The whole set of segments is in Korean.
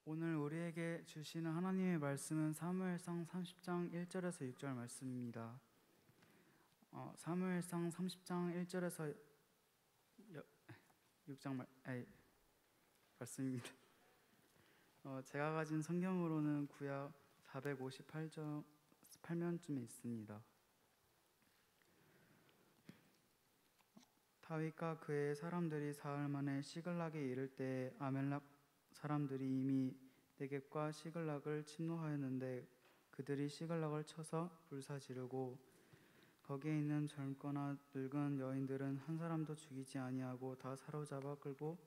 오늘 우리에게 주시는 하나님의 말씀은 사무엘상 30장 1절에서 6절 말씀입니다. 사무엘상 30장 1절에서 6장 말씀입니다. 제가 가진 성경으로는 구약 458면쯤에 있습니다. 다윗과 그의 사람들이 사흘 만에 시글락에 이를 때 아멜렉 사람들이 이미 네겝과 시글락을 침노하였는데 그들이 시글락을 쳐서 불사지르고 거기에 있는 젊거나 늙은 여인들은 한 사람도 죽이지 아니하고 다 사로잡아 끌고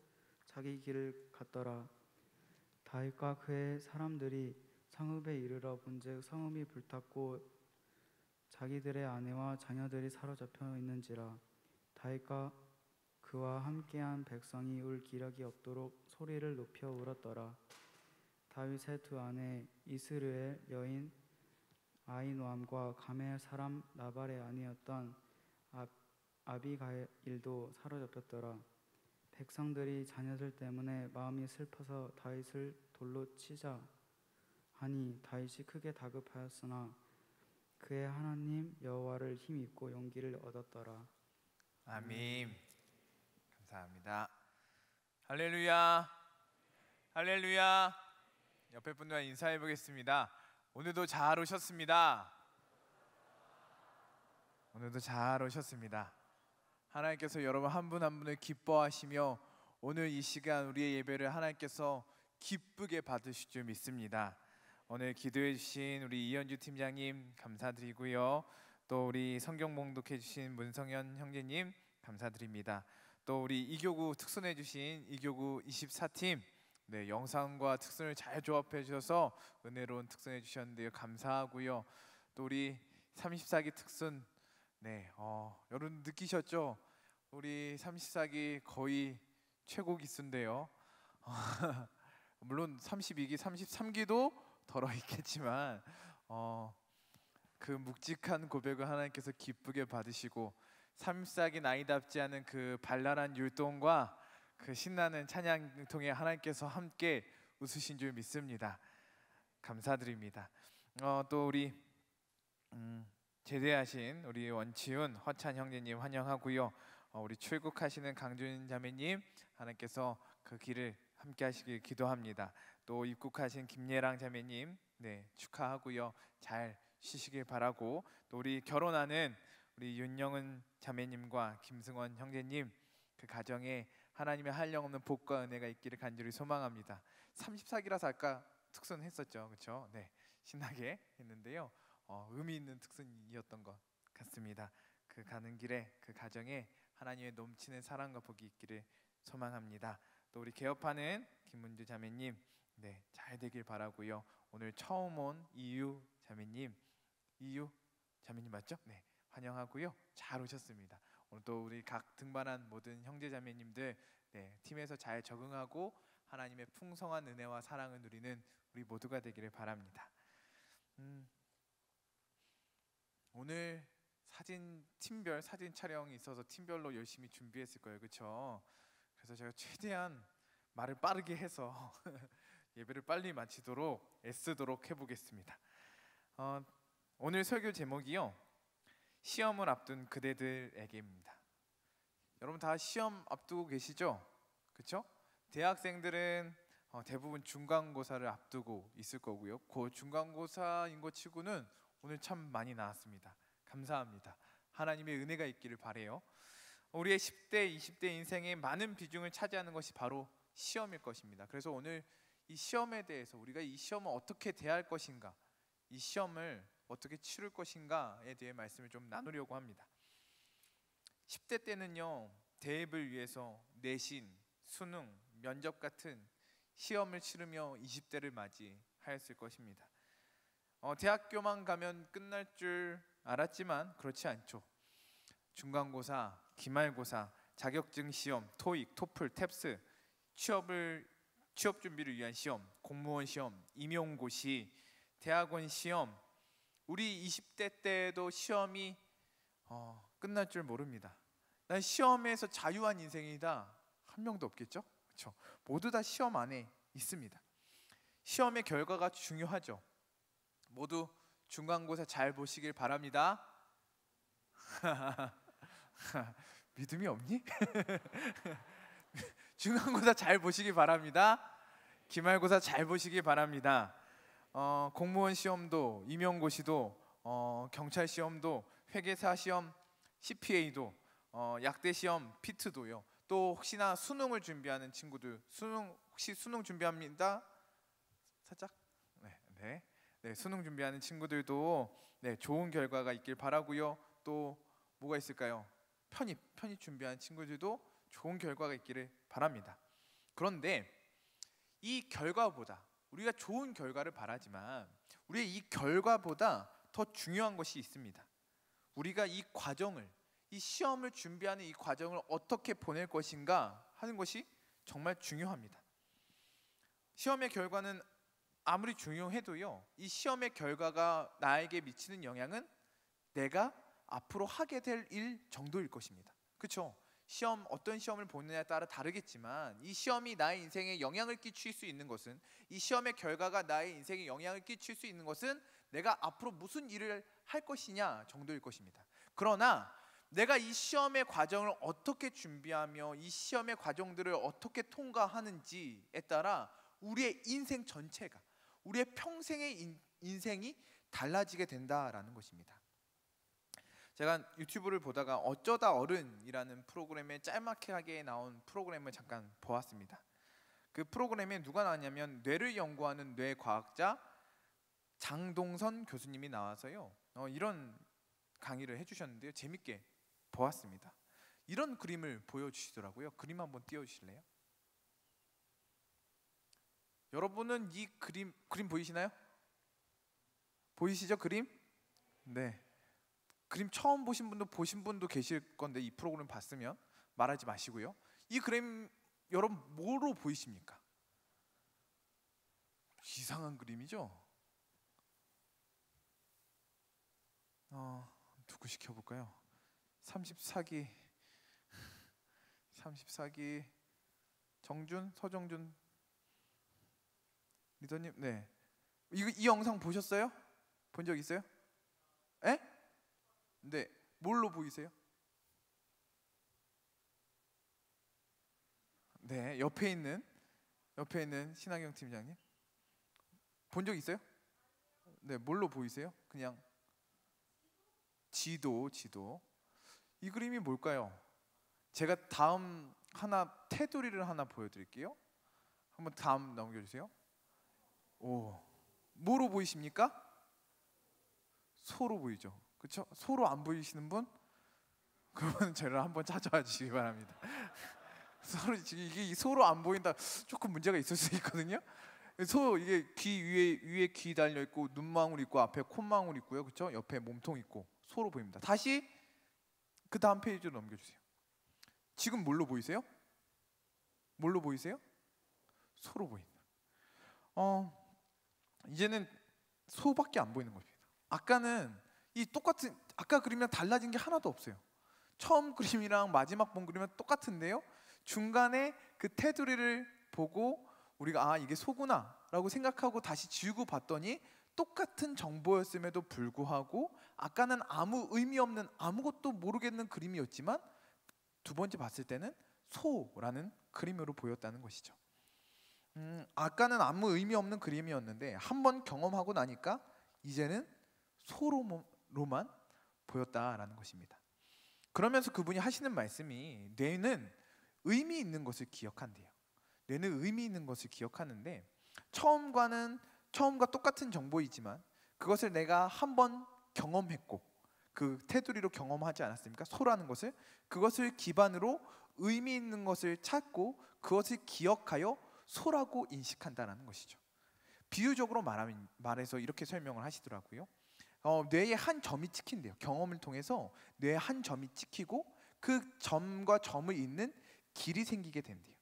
자기 길을 갔더라. 다윗과 그의 사람들이 성읍에 이르러 본즉 성읍이 불탔고 자기들의 아내와 자녀들이 사로잡혀 있는지라. 다윗과 그와 함께한 백성이 울 기력이 없도록 소리를 높여 울었더라. 다윗의 두 아내 이스르엘 여인 아히노암과 가멜 사람 나발의 아내였던 아비가일도 사로잡혔더라. 백성들이 자녀들 때문에 마음이 슬퍼서 다윗을 돌로 치자 하니 다윗이 크게 다급하였으나 그의 하나님 여호와를 힘입고 용기를 얻었더라. 아멘. 감사합니다. 할렐루야, 할렐루야. 옆에 분들과 인사해 보겠습니다. 오늘도 잘 오셨습니다. 오늘도 잘 오셨습니다. 하나님께서 여러분 한 분 한 분을 기뻐하시며 오늘 이 시간 우리의 예배를 하나님께서 기쁘게 받으실 줄 믿습니다. 오늘 기도해 주신 우리 이현주 팀장님 감사드리고요. 또 우리 성경 봉독해 주신 문성현 형제님 감사드립니다. 또 우리 이교구 특순해 주신 이교구 24팀 영상과 특순을 잘 조합해 주셔서 은혜로운 특순해 주셨는데요. 감사하고요. 또 우리 34기 특순 여러분 느끼셨죠? 우리 34기 거의 최고 기수인데요. 물론 32기, 33기도 덜어 있겠지만 그 묵직한 고백을 하나님께서 기쁘게 받으시고 34기 나이답지 않은 그 발랄한 율동과 그 신나는 찬양 통해 하나님께서 함께 웃으신 줄 믿습니다. 감사드립니다. 또 우리 제대하신 우리 원치훈, 허찬 형제님 환영하고요. 우리 출국하시는 강준 자매님 하나님께서 그 길을 함께 하시길 기도합니다. 또 입국하신 김예랑 자매님 축하하고요. 잘 쉬시길 바라고, 또 우리 결혼하는 우리 윤영은 자매님과 김승원 형제님 그 가정에 하나님의 한량없는 복과 은혜가 있기를 간절히 소망합니다. 34기라서 아까 특순 했었죠, 그렇죠? 신나게 했는데요. 의미 있는 특순이었던 것 같습니다. 그 가는 길에 그 가정에 하나님의 넘치는 사랑과 복이 있기를 소망합니다. 또 우리 개업하는 김문주 자매님 잘 되길 바라고요. 오늘 처음 온 이유 자매님 맞죠? 환영하고요. 잘 오셨습니다. 오늘 또 우리 각 등반한 모든 형제 자매님들 팀에서 잘 적응하고 하나님의 풍성한 은혜와 사랑을 누리는 우리 모두가 되기를 바랍니다. 오늘 팀별 사진 촬영이 있어서 팀별로 열심히 준비했을 거예요, 그렇죠? 그래서 제가 최대한 말을 빠르게 해서 예배를 빨리 마치도록 애쓰도록 해보겠습니다. 오늘 설교 제목이요, 시험을 앞둔 그대들에게입니다. 여러분 다 시험 앞두고 계시죠? 그렇죠? 대학생들은 대부분 중간고사를 앞두고 있을 거고요. 그 중간고사인 것 치고는 오늘 참 많이 나왔습니다. 감사합니다. 하나님의 은혜가 있기를 바래요. 우리의 10대, 20대 인생의 많은 비중을 차지하는 것이 바로 시험일 것입니다. 그래서 오늘 이 시험에 대해서 우리가 이 시험을 어떻게 대할 것인가, 이 시험을 어떻게 치를 것인가에 대해 말씀을 좀 나누려고 합니다. 10대 때는요, 대입을 위해서 내신, 수능, 면접 같은 시험을 치르며 20대를 맞이하였을 것입니다. 대학교만 가면 끝날 줄 알았지만 그렇지 않죠. 중간고사, 기말고사, 자격증 시험, 토익, 토플, 탭스, 취업 준비를 위한 시험, 공무원 시험, 임용고시, 대학원 시험. 우리 20대 때도 시험이 끝날 줄 모릅니다. 난 시험에서 자유한 인생이다 한 명도 없겠죠? 그렇죠? 모두 다 시험 안에 있습니다. 시험의 결과가 중요하죠. 모두 중간고사 잘 보시길 바랍니다. 믿음이 없니? 중간고사 잘 보시기 바랍니다. 기말고사 잘 보시기 바랍니다. 공무원 시험도, 임용고시도, 경찰 시험도, 회계사 시험, CPA도, 약대 시험, 피트도요. 또 혹시나 수능을 준비하는 친구들, 혹시 수능 준비합니다? 살짝? 네, 수능 준비하는 친구들도 네, 좋은 결과가 있길 바라고요. 또 뭐가 있을까요? 편입 준비하는 친구들도 좋은 결과가 있기를 바랍니다. 그런데 이 결과보다, 우리가 좋은 결과를 바라지만 우리의 이 결과보다 더 중요한 것이 있습니다. 우리가 이 시험을 준비하는 이 과정을 어떻게 보낼 것인가 하는 것이 정말 중요합니다. 시험의 결과는 아무리 중요해도요, 이 시험의 결과가 나에게 미치는 영향은 내가 앞으로 하게 될 일 정도일 것입니다. 그렇죠? 어떤 시험을 보느냐에 따라 다르겠지만 이 시험이 나의 인생에 영향을 끼칠 수 있는 것은, 이 시험의 결과가 나의 인생에 영향을 끼칠 수 있는 것은 내가 앞으로 무슨 일을 할 것이냐 정도일 것입니다. 그러나 내가 이 시험의 과정을 어떻게 준비하며 이 시험의 과정들을 어떻게 통과하는지에 따라 우리의 인생 전체가, 우리의 평생의 인생이 달라지게 된다라는 것입니다. 제가 유튜브를 보다가 어쩌다 어른이라는 프로그램에 짤막하게 나온 프로그램을 잠깐 보았습니다. 그 프로그램에 누가 나왔냐면 뇌를 연구하는 뇌과학자 장동선 교수님이 나와서요, 이런 강의를 해주셨는데요, 재밌게 보았습니다. 이런 그림을 보여주시더라고요. 그림 한번 띄워주실래요? 여러분은 이 그림 보이시나요? 보이시죠, 그림? 네. 그림 처음 보신 분도 계실 건데, 이 프로그램 봤으면 말하지 마시고요. 이 그림 여러분 뭐로 보이십니까? 이상한 그림이죠? 누구 시켜볼까요? 34기 서정준 리더님, 네. 이 영상 보셨어요? 본 적 있어요? 에? 네. 뭘로 보이세요? 네, 옆에 있는 신하경 팀장님 본 적 있어요? 네, 뭘로 보이세요? 그냥 지도. 이 그림이 뭘까요? 제가 다음 테두리를 하나 보여드릴게요. 한번 다음 넘겨주세요. 뭐로 보이십니까? 소로 보이죠? 그렇죠? 소로 안 보이시는 분? 그러면 저를 한번 찾아와 주시기 바랍니다. 이게 소로 안 보인다, 조금 문제가 있을 수 있거든요. 이게 귀 위에 귀 달려 있고, 눈망울 있고, 앞에 콧망울 있고요, 그렇죠? 옆에 몸통 있고, 소로 보입니다. 다시 그 다음 페이지로 넘겨주세요. 지금 뭘로 보이세요? 소로 보인다. 이제는 소밖에 안 보이는 겁니다. 아까는 아까 그림이랑 달라진 게 하나도 없어요. 처음 그림이랑 마지막 본 그림은 똑같은데요, 중간에 그 테두리를 보고 우리가 이게 소구나 라고 생각하고 다시 지우고 봤더니 똑같은 정보였음에도 불구하고 아까는 아무 의미 없는, 아무것도 모르겠는 그림이었지만 두 번째 봤을 때는 소라는 그림으로 보였다는 것이죠. 아까는 아무 의미 없는 그림이었는데 한번 경험하고 나니까 이제는 소로만 보였다라는 것입니다. 그러면서 그분이 하시는 말씀이, 뇌는 의미 있는 것을 기억한대요. 뇌는 의미 있는 것을 기억하는데, 처음과 똑같은 정보이지만 그것을 내가 한번 경험했고 그 테두리로 경험하지 않았습니까? 소라는 것을, 그것을 기반으로 의미 있는 것을 찾고 그것을 기억하여 소라고 인식한다는 것이죠. 비유적으로 말해서 이렇게 설명을 하시더라고요. 뇌에 한 점이 찍힌대요. 경험을 통해서 뇌에 한 점이 찍히고 그 점과 점을 잇는 길이 생기게 된대요.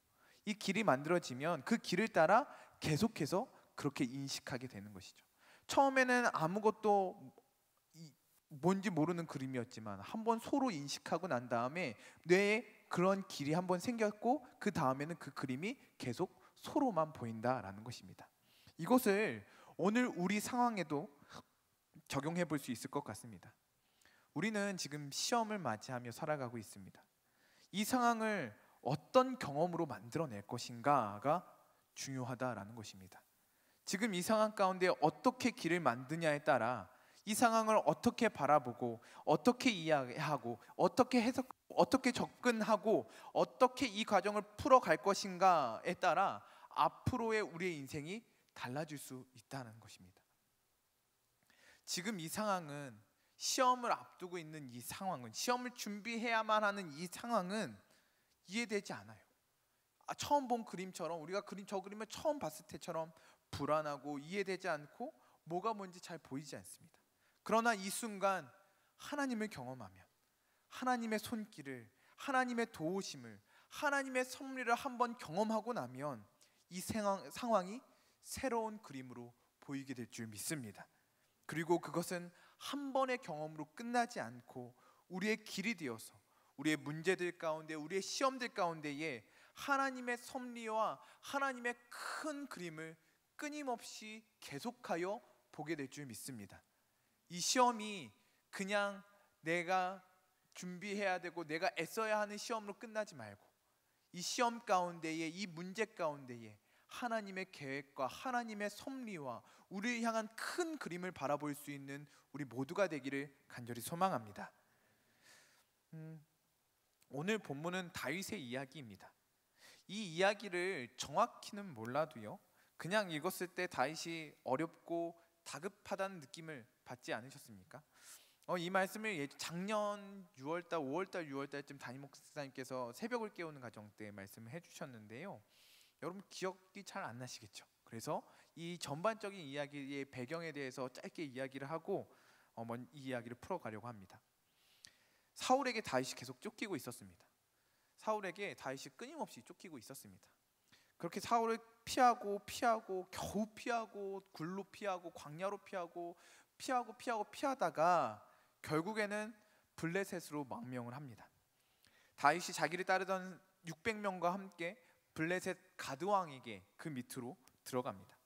이 길이 만들어지면 그 길을 따라 계속해서 그렇게 인식하게 되는 것이죠. 처음에는 아무것도 뭔지 모르는 그림이었지만 한번 소로 인식하고 난 다음에 뇌에 그런 길이 한번 생겼고 그 다음에는 그 그림이 계속 소로만 보인다라는 것입니다. 이것을 오늘 우리 상황에도 적용해 볼 수 있을 것 같습니다. 우리는 지금 시험을 맞이하며 살아가고 있습니다. 이 상황을 어떤 경험으로 만들어낼 것인가가 중요하다라는 것입니다. 지금 이 상황 가운데 어떻게 길을 만드냐에 따라 이 상황을 어떻게 바라보고 어떻게 이해하고 어떻게 해석, 어떻게 접근하고 어떻게 이 과정을 풀어갈 것인가에 따라 앞으로의 우리의 인생이 달라질 수 있다는 것입니다. 지금 이 상황은, 시험을 앞두고 있는 이 상황은, 시험을 준비해야만 하는 이 상황은 이해되지 않아요. 처음 본 그림처럼, 우리가 저 그림을 처음 봤을 때처럼 불안하고 이해되지 않고 뭐가 뭔지 잘 보이지 않습니다. 그러나 이 순간 하나님을 경험하면, 하나님의 손길을, 하나님의 도우심을, 하나님의 섭리를 한번 경험하고 나면 이 상황이 새로운 그림으로 보이게 될 줄 믿습니다. 그리고 그것은 한 번의 경험으로 끝나지 않고 우리의 길이 되어서 우리의 문제들 가운데, 우리의 시험들 가운데에 하나님의 섭리와 하나님의 큰 그림을 끊임없이 계속하여 보게 될 줄 믿습니다. 이 시험이 그냥 내가 준비해야 되고 내가 애써야 하는 시험으로 끝나지 말고, 이 시험 가운데에, 이 문제 가운데에 하나님의 계획과 하나님의 섭리와 우리를 향한 큰 그림을 바라볼 수 있는 우리 모두가 되기를 간절히 소망합니다. 오늘 본문은 다윗의 이야기입니다. 이 이야기를 정확히는 몰라도요, 그냥 읽었을 때 다윗이 어렵고 다급하다는 느낌을 받지 않으셨습니까? 이 말씀을 작년 6월달, 5월달, 6월달쯤 담임 목사님께서 새벽을 깨우는 가정 때 말씀을 해주셨는데요. 여러분 기억이 잘 안 나시겠죠? 그래서 이 전반적인 이야기의 배경에 대해서 짧게 이야기를 하고 이 이야기를 풀어가려고 합니다. 사울에게 다윗이 계속 쫓기고 있었습니다. 사울에게 다윗이 끊임없이 쫓기고 있었습니다. 그렇게 사울을 피하고 겨우 피하고, 굴로 피하고, 광야로 피하다가 결국에는 블레셋으로 망명을 합니다. 다윗이 자기를 따르던 600명과 함께 블레셋 가드왕에게 그 밑으로 들어갑니다.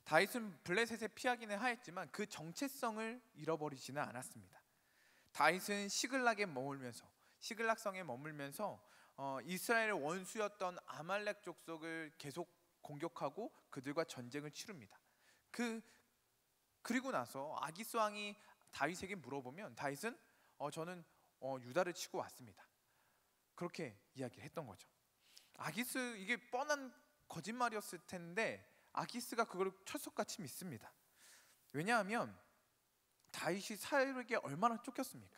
다윗은 블레셋에 피하기는 하였지만 그 정체성을 잃어버리지는 않았습니다. 다윗은 시글락성에 머물면서 이스라엘의 원수였던 아말렉 족속을 계속 공격하고 그들과 전쟁을 치릅니다. 그리고 나서 아기스 왕이 다윗에게 물어보면 다윗은 저는 유다를 치고 왔습니다. 그렇게 이야기를 했던 거죠. 아기스, 이게 뻔한 거짓말이었을 텐데 아기스가 그걸 철석같이 믿습니다. 왜냐하면 다윗이 사울에게 얼마나 쫓겼습니까?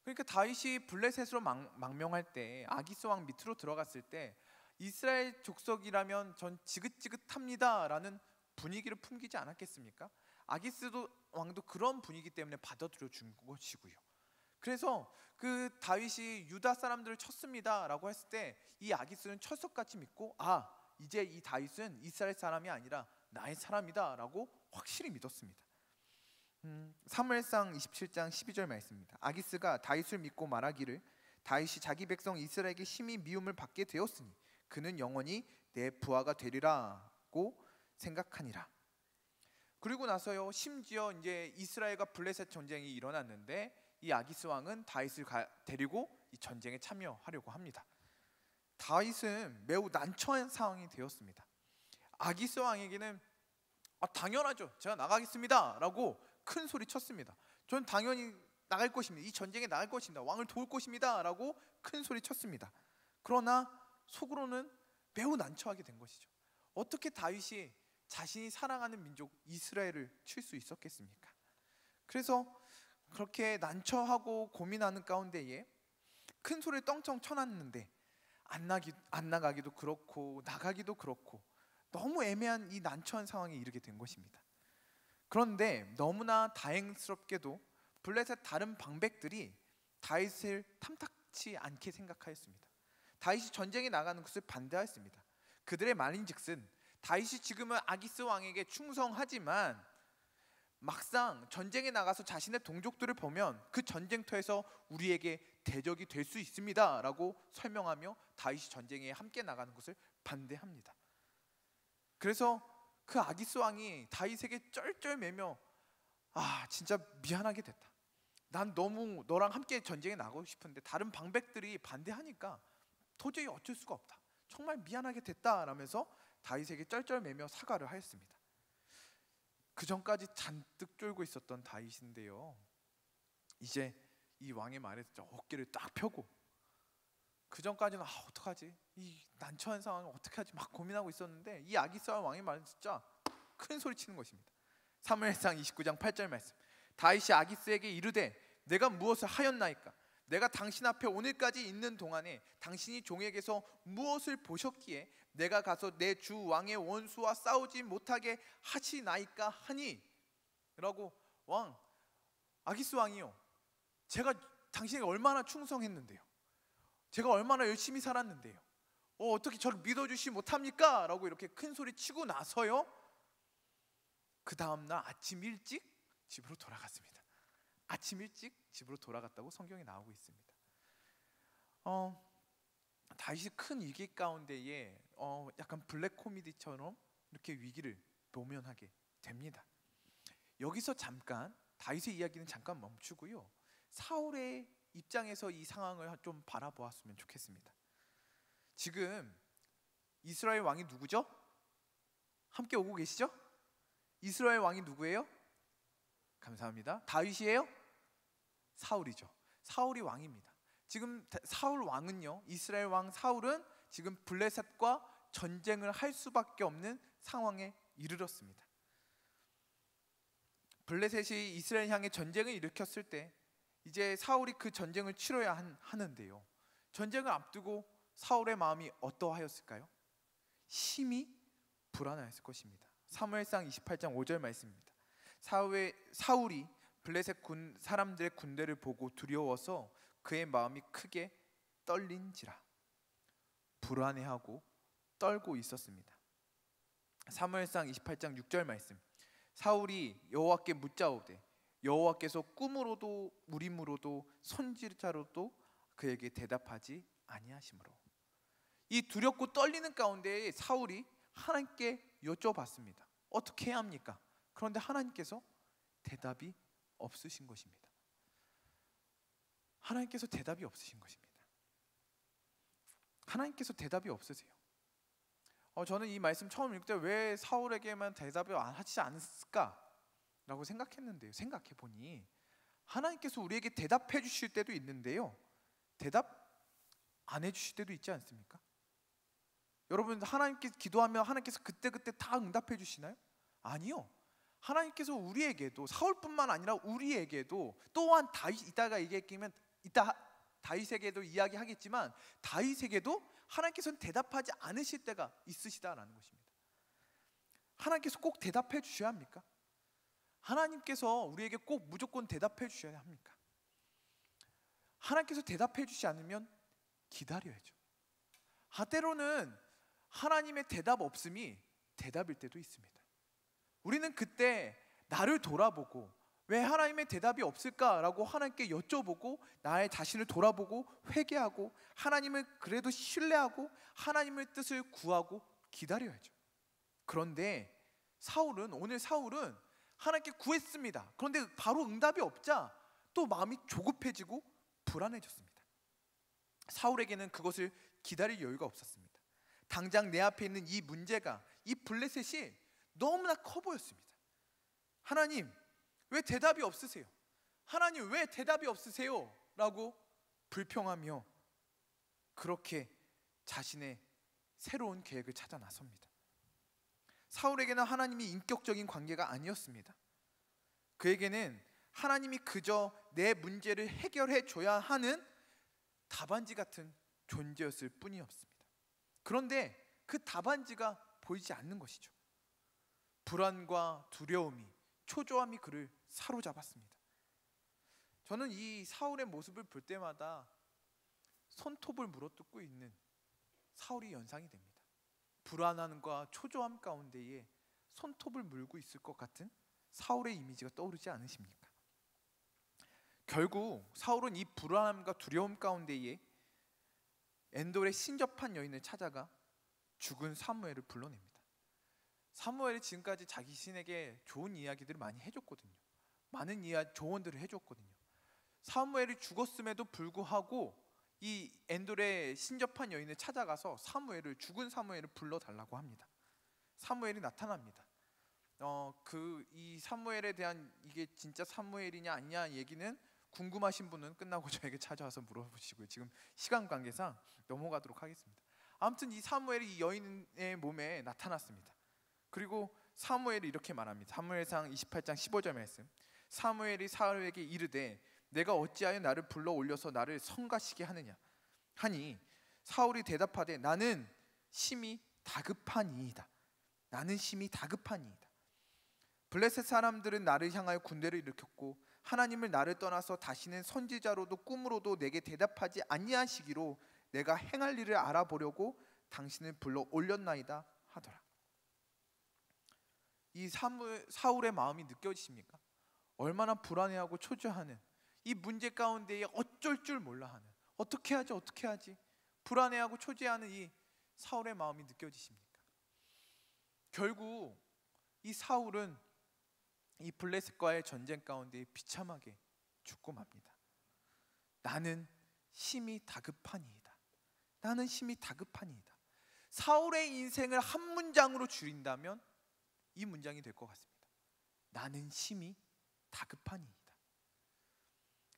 그러니까 다윗이 블레셋으로 망명할 때, 아기스 왕 밑으로 들어갔을 때 이스라엘 족속이라면 전 지긋지긋합니다 라는 분위기를 풍기지 않았겠습니까? 아기스 왕도 그런 분위기 때문에 받아들여 준 것이고요. 그래서 그 다윗이 유다 사람들을 쳤습니다 라고 했을 때 이 아기스는 철석같이 믿고, 이제 이 다윗은 이스라엘 사람이 아니라 나의 사람이다 라고 확실히 믿었습니다. 사무엘상 27장 12절 말씀입니다. 아기스가 다윗을 믿고 말하기를 다윗이 자기 백성 이스라엘에게 심히 미움을 받게 되었으니 그는 영원히 내 부하가 되리라고 생각하니라. 그리고 나서요, 심지어 이제 이스라엘과 블레셋 전쟁이 일어났는데 이 아기스 왕은 다윗을 데리고 이 전쟁에 참여하려고 합니다. 다윗은 매우 난처한 상황이 되었습니다. 아기스 왕에게는 당연하죠, 제가 나가겠습니다 라고 큰 소리 쳤습니다. 전 당연히 나갈 것입니다. 이 전쟁에 나갈 것입니다. 왕을 도울 것입니다 라고 큰 소리 쳤습니다. 그러나 속으로는 매우 난처하게 된 것이죠. 어떻게 다윗이 자신이 사랑하는 민족 이스라엘을 칠 수 있었겠습니까? 그래서 그렇게 난처하고 고민하는 가운데에 큰 소리를 떵떵 쳐놨는데 안 나가기도 그렇고 나가기도 그렇고 너무 애매한 이 난처한 상황에 이르게 된 것입니다. 그런데 너무나 다행스럽게도 블레셋 다른 방백들이 다윗을 탐탁치 않게 생각하였습니다. 다윗이 전쟁에 나가는 것을 반대하였습니다. 그들의 말인즉슨 다윗이 지금은 아기스 왕에게 충성하지만 막상 전쟁에 나가서 자신의 동족들을 보면 그 전쟁터에서 우리에게 대적이 될 수 있습니다 라고 설명하며 다윗이 전쟁에 함께 나가는 것을 반대합니다. 그래서 그 아기스 왕이 다윗에게 쩔쩔매며 진짜 미안하게 됐다. 난 너무 너랑 함께 전쟁에 나가고 싶은데 다른 방백들이 반대하니까 도저히 어쩔 수가 없다. 정말 미안하게 됐다라면서 다윗에게 쩔쩔매며 사과를 하였습니다. 그 전까지 잔뜩 쫄고 있었던 다윗인데요, 이제 이 왕의 말에 어깨를 딱 펴고, 그 전까지는 어떡하지? 이 난처한 상황을 어떻게 하지? 막 고민하고 있었는데 이 아기스 왕의 말은 진짜 큰 소리 치는 것입니다. 사무엘상 29장 8절 말씀. 다윗이 아기스에게 이르되 내가 무엇을 하였나이까? 내가 당신 앞에 오늘까지 있는 동안에 당신이 종에게서 무엇을 보셨기에 내가 가서 내 주 왕의 원수와 싸우지 못하게 하시나이까 하니, 라고 아기스 왕이요, 제가 당신에게 얼마나 충성했는데요, 제가 얼마나 열심히 살았는데요, 어떻게 저를 믿어주시 못합니까? 라고 이렇게 큰 소리 치고 나서요, 그 다음날 아침 일찍 집으로 돌아갔습니다. 아침 일찍 집으로 돌아갔다고 성경에 나오고 있습니다. 다윗이 큰 위기 가운데에 약간 블랙 코미디처럼 이렇게 위기를 모면하게 됩니다. 여기서 잠깐 다윗의 이야기는 잠깐 멈추고요, 사울의 입장에서 이 상황을 좀 바라보았으면 좋겠습니다. 지금 이스라엘 왕이 누구죠? 함께 오고 계시죠? 이스라엘 왕이 누구예요? 감사합니다. 다윗이에요? 사울이죠. 사울이 왕입니다. 지금 사울 왕은요, 이스라엘 왕 사울은 지금 블레셋과 전쟁을 할 수밖에 없는 상황에 이르렀습니다. 블레셋이 이스라엘 향해 전쟁을 일으켰을 때 이제 사울이 그 전쟁을 치러야 하는데요, 전쟁을 앞두고 사울의 마음이 어떠하였을까요? 심히 불안하였을 것입니다. 사무엘상 28장 5절 말씀입니다. 사울이 블레셋 사람들의 군대를 보고 두려워서 그의 마음이 크게 떨린지라. 불안해하고 떨고 있었습니다. 사무엘상 28장 6절 말씀. 사울이 여호와께 묻자오되 여호와께서 꿈으로도 무림으로도 손짓자로도 그에게 대답하지 아니하시므로. 이 두렵고 떨리는 가운데 사울이 하나님께 여쭤봤습니다. 어떻게 해야 합니까? 그런데 하나님께서 대답이 없으신 것입니다. 하나님께서 대답이 없으신 것입니다. 하나님께서 대답이 없으세요. 저는 이 말씀 처음 읽을 때 왜 사울에게만 대답을 하지 않았을까라고 생각했는데요, 생각해보니 하나님께서 우리에게 대답해 주실 때도 있는데요, 대답 안 해주실 때도 있지 않습니까? 여러분, 하나님께 기도하면 하나님께서 그때그때 다 응답해 주시나요? 아니요. 하나님께서 우리에게도, 사울뿐만 아니라 우리에게도, 또한 이따가 얘기하면 이따 다윗에게도 이야기하겠지만 다윗에게도 하나님께서는 대답하지 않으실 때가 있으시다라는 것입니다. 하나님께서 꼭 대답해 주셔야 합니까? 하나님께서 우리에게 꼭 무조건 대답해 주셔야 합니까? 하나님께서 대답해 주시지 않으면 기다려야죠. 때로는 하나님의 대답 없음이 대답일 때도 있습니다. 우리는 그때 나를 돌아보고 왜 하나님의 대답이 없을까라고 하나님께 여쭤보고 나의 자신을 돌아보고 회개하고 하나님을 그래도 신뢰하고 하나님의 뜻을 구하고 기다려야죠. 그런데 오늘 사울은 하나님께 구했습니다. 그런데 바로 응답이 없자 또 마음이 조급해지고 불안해졌습니다. 사울에게는 그것을 기다릴 여유가 없었습니다. 당장 내 앞에 있는 이 문제가, 이 블레셋이 너무나 커 보였습니다. 하나님, 왜 대답이 없으세요? 하나님, 왜 대답이 없으세요? 라고 불평하며 그렇게 자신의 새로운 계획을 찾아 나섭니다. 사울에게는 하나님이 인격적인 관계가 아니었습니다. 그에게는 하나님이 그저 내 문제를 해결해 줘야 하는 답안지 같은 존재였을 뿐이었습니다. 그런데 그 답안지가 보이지 않는 것이죠. 불안과 두려움이, 초조함이 그를 사로잡았습니다. 저는 이 사울의 모습을 볼 때마다 손톱을 물어뜯고 있는 사울이 연상이 됩니다. 불안함과 초조함 가운데에 손톱을 물고 있을 것 같은 사울의 이미지가 떠오르지 않으십니까? 결국 사울은 이 불안함과 두려움 가운데에 엔돌의 신접한 여인을 찾아가 죽은 사무엘을 불러냅니다. 사무엘이 지금까지 자신에게 좋은 이야기들을 많이 해줬거든요. 많은 조언들을 해줬거든요. 사무엘이 죽었음에도 불구하고 이 엔돌의 신접한 여인을 찾아가서 죽은 사무엘을 불러달라고 합니다. 사무엘이 나타납니다. 이 사무엘에 대한 이게 진짜 사무엘이냐 아니냐 얘기는 궁금하신 분은 끝나고 저에게 찾아와서 물어보시고요. 지금 시간 관계상 넘어가도록 하겠습니다. 아무튼 이 사무엘이 이 여인의 몸에 나타났습니다. 그리고 사무엘이 이렇게 말합니다. 사무엘상 28장 15절 말씀. 사무엘이 사울에게 이르되 내가 어찌하여 나를 불러 올려서 나를 성가시게 하느냐 하니 사울이 대답하되 나는 심히 다급하니이다. 나는 심히 다급하니이다. 블레셋 사람들은 나를 향하여 군대를 일으켰고 하나님을 나를 떠나서 다시는 선지자로도 꿈으로도 내게 대답하지 아니하시기로 내가 행할 일을 알아보려고 당신을 불러 올렸나이다 하더라. 이 사울의 마음이 느껴지십니까? 얼마나 불안해하고 초조하는, 이 문제 가운데에 어쩔 줄 몰라 하는, 어떻게 하지 불안해하고 초조해하는 이 사울의 마음이 느껴지십니까? 결국 이 사울은 이 블레셋과의 전쟁 가운데 비참하게 죽고 맙니다. 나는 심히 다급하니이다. 나는 심히 다급하니이다. 사울의 인생을 한 문장으로 줄인다면 이 문장이 될 것 같습니다. 나는 심히 다급하니이다.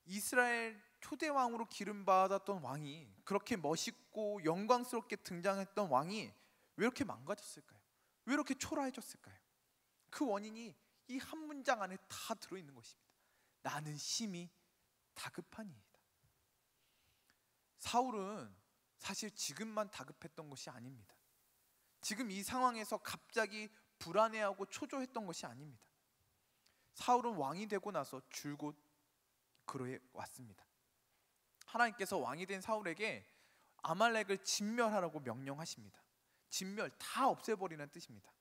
이스라엘 초대 왕으로 기름 받았던 왕이, 그렇게 멋있고 영광스럽게 등장했던 왕이 왜 이렇게 망가졌을까요? 왜 이렇게 초라해졌을까요? 그 원인이 이 한 문장 안에 다 들어있는 것입니다. 나는 심히 다급하니이다. 사울은 사실 지금만 다급했던 것이 아닙니다. 지금 이 상황에서 갑자기 불안해하고 초조했던 것이 아닙니다. 사울은 왕이 되고 나서 줄곧 그로에 왔습니다. 하나님께서 왕이 된 사울에게 아말렉을 진멸하라고 명령하십니다. 진멸, 다 없애버리는 뜻입니다.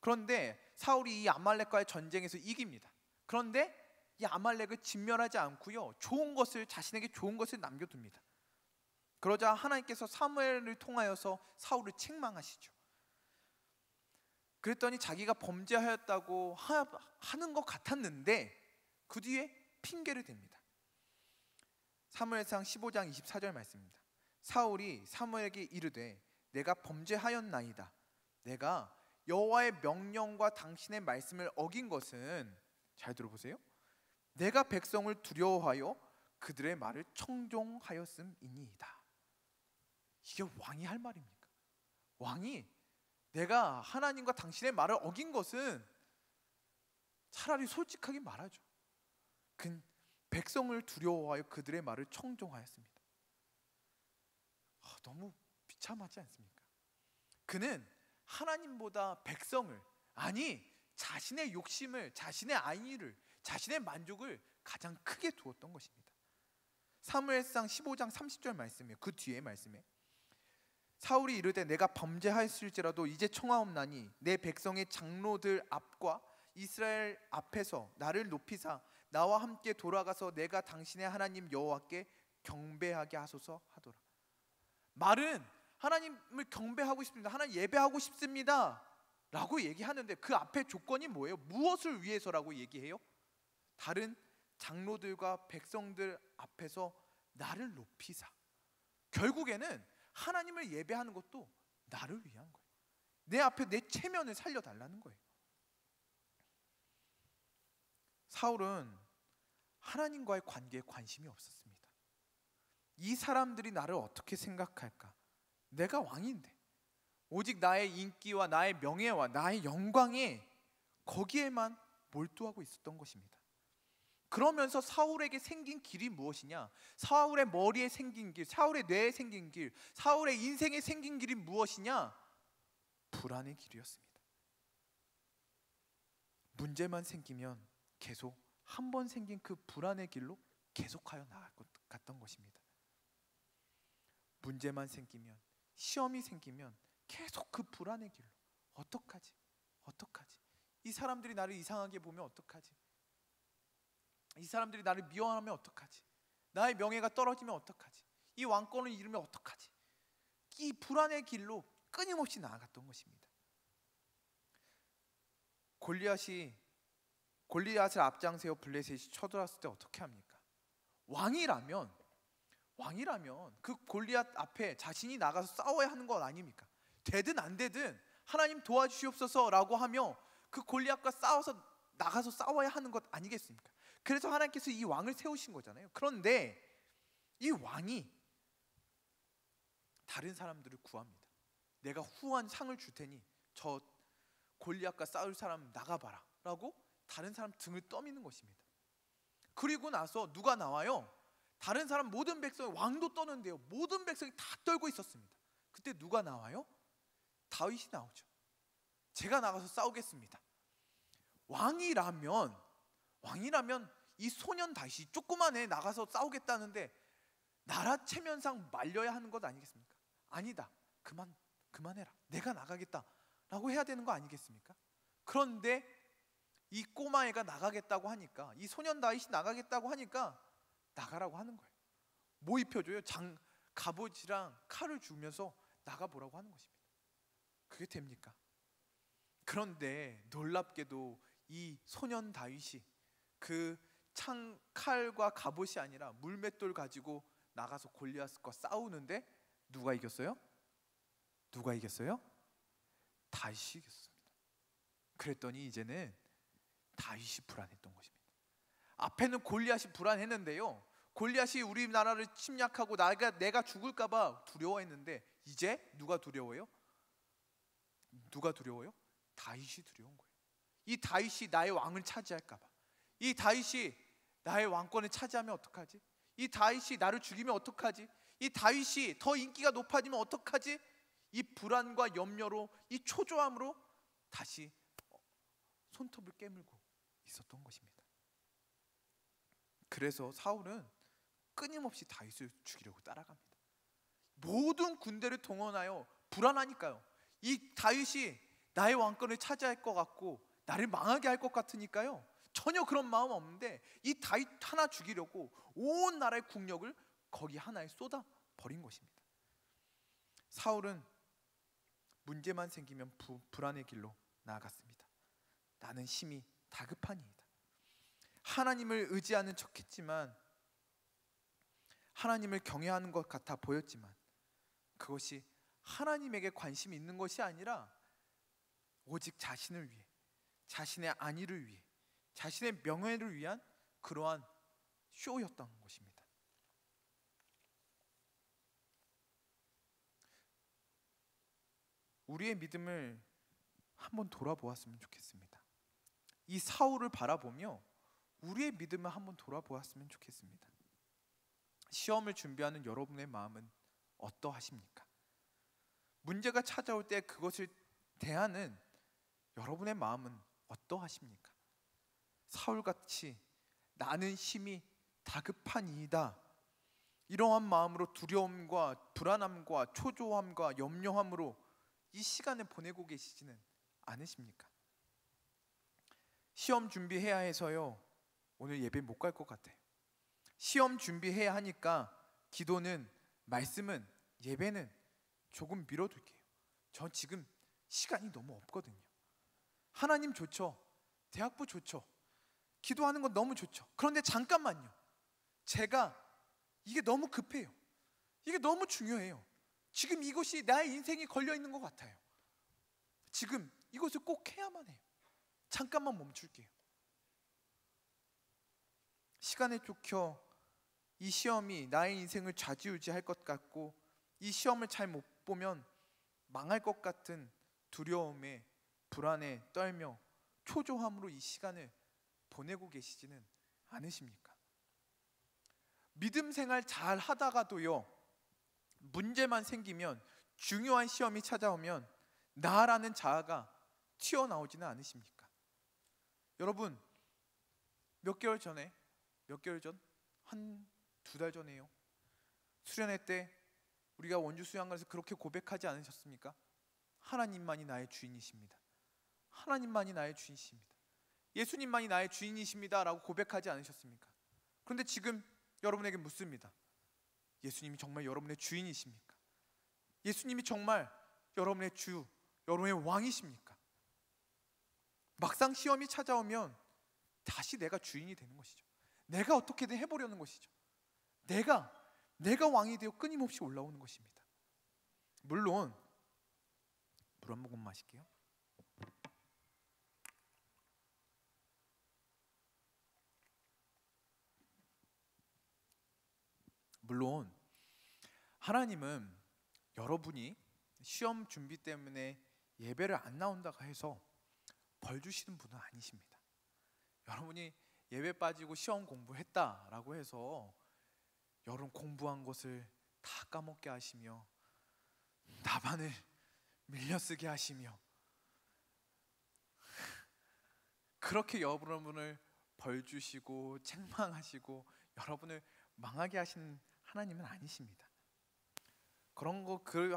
그런데 사울이 이 아말렉과의 전쟁에서 이깁니다. 그런데 이 아말렉을 진멸하지 않고요, 자신에게 좋은 것을 남겨둡니다. 그러자 하나님께서 사무엘을 통하여서 사울을 책망하시죠. 그랬더니 자기가 범죄하였다고 하는 것 같았는데 그 뒤에 핑계를 댑니다. 사무엘상 15장 24절 말씀입니다. 사울이 사무엘에게 이르되 내가 범죄하였나이다. 내가 여호와의 명령과 당신의 말씀을 어긴 것은, 잘 들어보세요, 내가 백성을 두려워하여 그들의 말을 청종하였음이니이다. 이게 왕이 할 말입니까? 왕이 내가 하나님과 당신의 말을 어긴 것은, 차라리 솔직하게 말하죠. 그 백성을 두려워하여 그들의 말을 청종하였습니다. 너무 비참하지 않습니까? 그는 하나님보다 백성을, 아니 자신의 욕심을, 자신의 안위를, 자신의 만족을 가장 크게 두었던 것입니다. 사무엘상 15장 30절 말씀이에요. 그 뒤에 말씀에 사울이 이르되 내가 범죄하였을지라도 이제 청하옵나니 내 백성의 장로들 앞과 이스라엘 앞에서 나를 높이사 나와 함께 돌아가서 내가 당신의 하나님 여호와께 경배하게 하소서 하더라. 말은 하나님을 경배하고 싶습니다, 하나님 예배하고 싶습니다 라고 얘기하는데 그 앞에 조건이 뭐예요? 무엇을 위해서라고 얘기해요? 다른 장로들과 백성들 앞에서 나를 높이사. 결국에는 하나님을 예배하는 것도 나를 위한 거예요. 내 앞에 내 체면을 살려달라는 거예요. 사울은 하나님과의 관계에 관심이 없었습니다. 이 사람들이 나를 어떻게 생각할까? 내가 왕인데 오직 나의 인기와 나의 명예와 나의 영광에 거기에만 몰두하고 있었던 것입니다. 그러면서 사울에게 생긴 길이 무엇이냐? 사울의 머리에 생긴 길, 사울의 뇌에 생긴 길, 사울의 인생에 생긴 길이 무엇이냐? 불안의 길이었습니다. 문제만 생기면 계속 한 번 생긴 그 불안의 길로 계속하여 나아갔던 것입니다. 문제만 생기면, 시험이 생기면 계속 그 불안의 길로, 어떡하지? 이 사람들이 나를 이상하게 보면 어떡하지? 이 사람들이 나를 미워하면 어떡하지? 나의 명예가 떨어지면 어떡하지? 이 왕권을 잃으면 어떡하지? 이 불안의 길로 끊임없이 나아갔던 것입니다. 골리앗을 앞장세워 블레셋이 쳐들어왔을 때 어떻게 합니까? 왕이라면 그 골리앗 앞에 자신이 나가서 싸워야 하는 것 아닙니까? 되든 안 되든 하나님 도와주시옵소서라고 하며 그 골리앗과 나가서 싸워야 하는 것 아니겠습니까? 그래서 하나님께서 이 왕을 세우신 거잖아요. 그런데 이 왕이 다른 사람들을 구합니다. 내가 후한 상을 줄 테니 저 골리앗과 싸울 사람 나가봐라 라고 다른 사람 등을 떠미는 것입니다. 그리고 나서 누가 나와요? 다른 사람 모든 백성이, 왕도 떠는데요, 모든 백성이 다 떨고 있었습니다. 그때 누가 나와요? 다윗이 나오죠. 제가 나가서 싸우겠습니다. 왕이라면 이 소년 다윗이 조그만 애 나가서 싸우겠다는데 나라 체면상 말려야 하는 것 아니겠습니까? 아니다, 그만해라, 내가 나가겠다라고 해야 되는 거 아니겠습니까? 그런데 이 꼬마애가 나가겠다고 하니까, 이 소년 다윗이 나가겠다고 하니까 나가라고 하는 거예요. 뭐 입혀줘요? 갑옷이랑 칼을 주면서 나가보라고 하는 것입니다. 그게 됩니까? 그런데 놀랍게도 이 소년 다윗이 그 칼과 갑옷이 아니라 물맷돌 가지고 나가서 골리앗과 싸우는데 누가 이겼어요? 다윗이 이겼습니다. 그랬더니 이제는 다윗이 불안했던 것입니다. 앞에는 골리앗이 불안했는데요, 골리앗이 우리나라를 침략하고 내가 죽을까봐 두려워했는데 이제 누가 두려워요? 다윗이 두려운 거예요. 이 다윗이 나의 왕을 차지할까봐, 이 다윗이 나의 왕권을 차지하면 어떡하지? 이 다윗이 나를 죽이면 어떡하지? 이 다윗이 더 인기가 높아지면 어떡하지? 이 불안과 염려로, 이 초조함으로 다시 손톱을 깨물고 있었던 것입니다. 그래서 사울은 끊임없이 다윗을 죽이려고 따라갑니다. 모든 군대를 동원하여, 불안하니까요. 이 다윗이 나의 왕권을 차지할 것 같고 나를 망하게 할 것 같으니까요, 전혀 그런 마음 없는데 이 다윗 하나 죽이려고 온 나라의 국력을 거기 하나에 쏟아 버린 것입니다. 사울은 문제만 생기면 불안의 길로 나아갔습니다. 나는 심히 다급하니이다. 하나님을 의지하는 척했지만, 하나님을 경외하는 것 같아 보였지만 그것이 하나님에게 관심이 있는 것이 아니라 오직 자신을 위해, 자신의 안위를 위해, 자신의 명예를 위한 그러한 쇼였던 것입니다. 우리의 믿음을 한번 돌아보았으면 좋겠습니다. 이 사울을 바라보며 우리의 믿음을 한번 돌아보았으면 좋겠습니다. 시험을 준비하는 여러분의 마음은 어떠하십니까? 문제가 찾아올 때 그것을 대하는 여러분의 마음은 어떠하십니까? 사울같이 나는 심히 다급하니이다, 이러한 마음으로 두려움과 불안함과 초조함과 염려함으로 이 시간을 보내고 계시지는 않으십니까? 시험 준비해야 해서요, 오늘 예배 못 갈 것 같아요. 시험 준비해야 하니까 기도는, 말씀은, 예배는 조금 미뤄둘게요. 전 지금 시간이 너무 없거든요. 하나님 좋죠, 대학부 좋죠, 기도하는 건 너무 좋죠. 그런데 잠깐만요, 제가 이게 너무 급해요. 이게 너무 중요해요. 지금 이것이 나의 인생이 걸려있는 것 같아요. 지금 이것을 꼭 해야만 해요. 잠깐만 멈출게요. 시간에 쫓겨 이 시험이 나의 인생을 좌지우지할 것 같고, 이 시험을 잘 못 보면 망할 것 같은 두려움에, 불안에 떨며 초조함으로 이 시간을 보내고 계시지는 않으십니까? 믿음 생활 잘 하다가도요, 문제만 생기면, 중요한 시험이 찾아오면 나라는 자아가 튀어나오지는 않으십니까? 여러분, 몇 개월 전? 한 2달 전에요, 수련회 때 우리가 원주 수양관에서 그렇게 고백하지 않으셨습니까? 하나님만이 나의 주인이십니다. 하나님만이 나의 주인이십니다. 예수님만이 나의 주인이십니다 라고 고백하지 않으셨습니까? 그런데 지금 여러분에게 묻습니다. 예수님이 정말 여러분의 주인이십니까? 예수님이 정말 여러분의 주, 여러분의 왕이십니까? 막상 시험이 찾아오면 다시 내가 주인이 되는 것이죠. 내가 어떻게든 해보려는 것이죠. 내가 왕이 되어 끊임없이 올라오는 것입니다. 물론 물 한 모금 마실게요. 물론 하나님은 여러분이 시험 준비 때문에 예배를 안 나온다고 해서 벌 주시는 분은 아니십니다. 여러분이 예배 빠지고 시험 공부했다라고 해서 여러분 공부한 것을 다 까먹게 하시며 답안을 밀려쓰게 하시며 그렇게 여러분을 벌 주시고 책망하시고 여러분을 망하게 하시는 하나님은 아니십니다.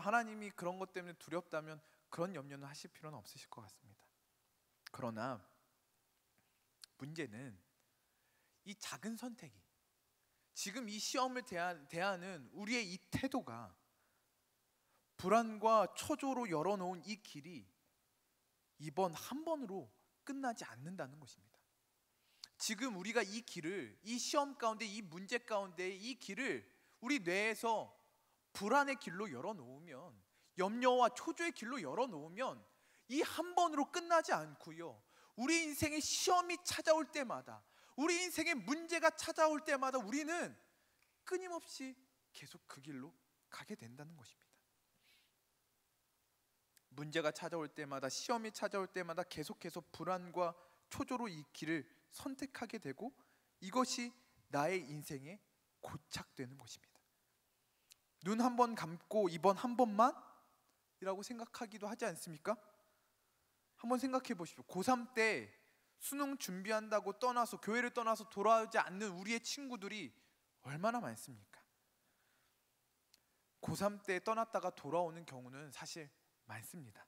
하나님이 그런 것 때문에 두렵다면 그런 염려는 하실 필요는 없으실 것 같습니다. 그러나 문제는 이 작은 선택이, 지금 이 시험을 대하는 우리의 이 태도가 불안과 초조로 열어놓은 이 길이 이번 한 번으로 끝나지 않는다는 것입니다. 지금 우리가 이 길을, 이 시험 가운데, 이 문제 가운데 이 길을 우리 뇌에서 불안의 길로 열어놓으면, 염려와 초조의 길로 열어놓으면 이 한 번으로 끝나지 않고요, 우리 인생의 시험이 찾아올 때마다, 우리 인생의 문제가 찾아올 때마다 우리는 끊임없이 계속 그 길로 가게 된다는 것입니다. 문제가 찾아올 때마다, 시험이 찾아올 때마다 계속해서 불안과 초조로 이 길을 선택하게 되고, 이것이 나의 인생에 고착되는 것입니다. 눈 한 번 감고 이번 한 번만? 이라고 생각하기도 하지 않습니까? 한번 생각해 보십시오. 고3 때 수능 준비한다고 떠나서, 교회를 떠나서 돌아오지 않는 우리의 친구들이 얼마나 많습니까? 고3 때 떠났다가 돌아오는 경우는 사실 많습니다.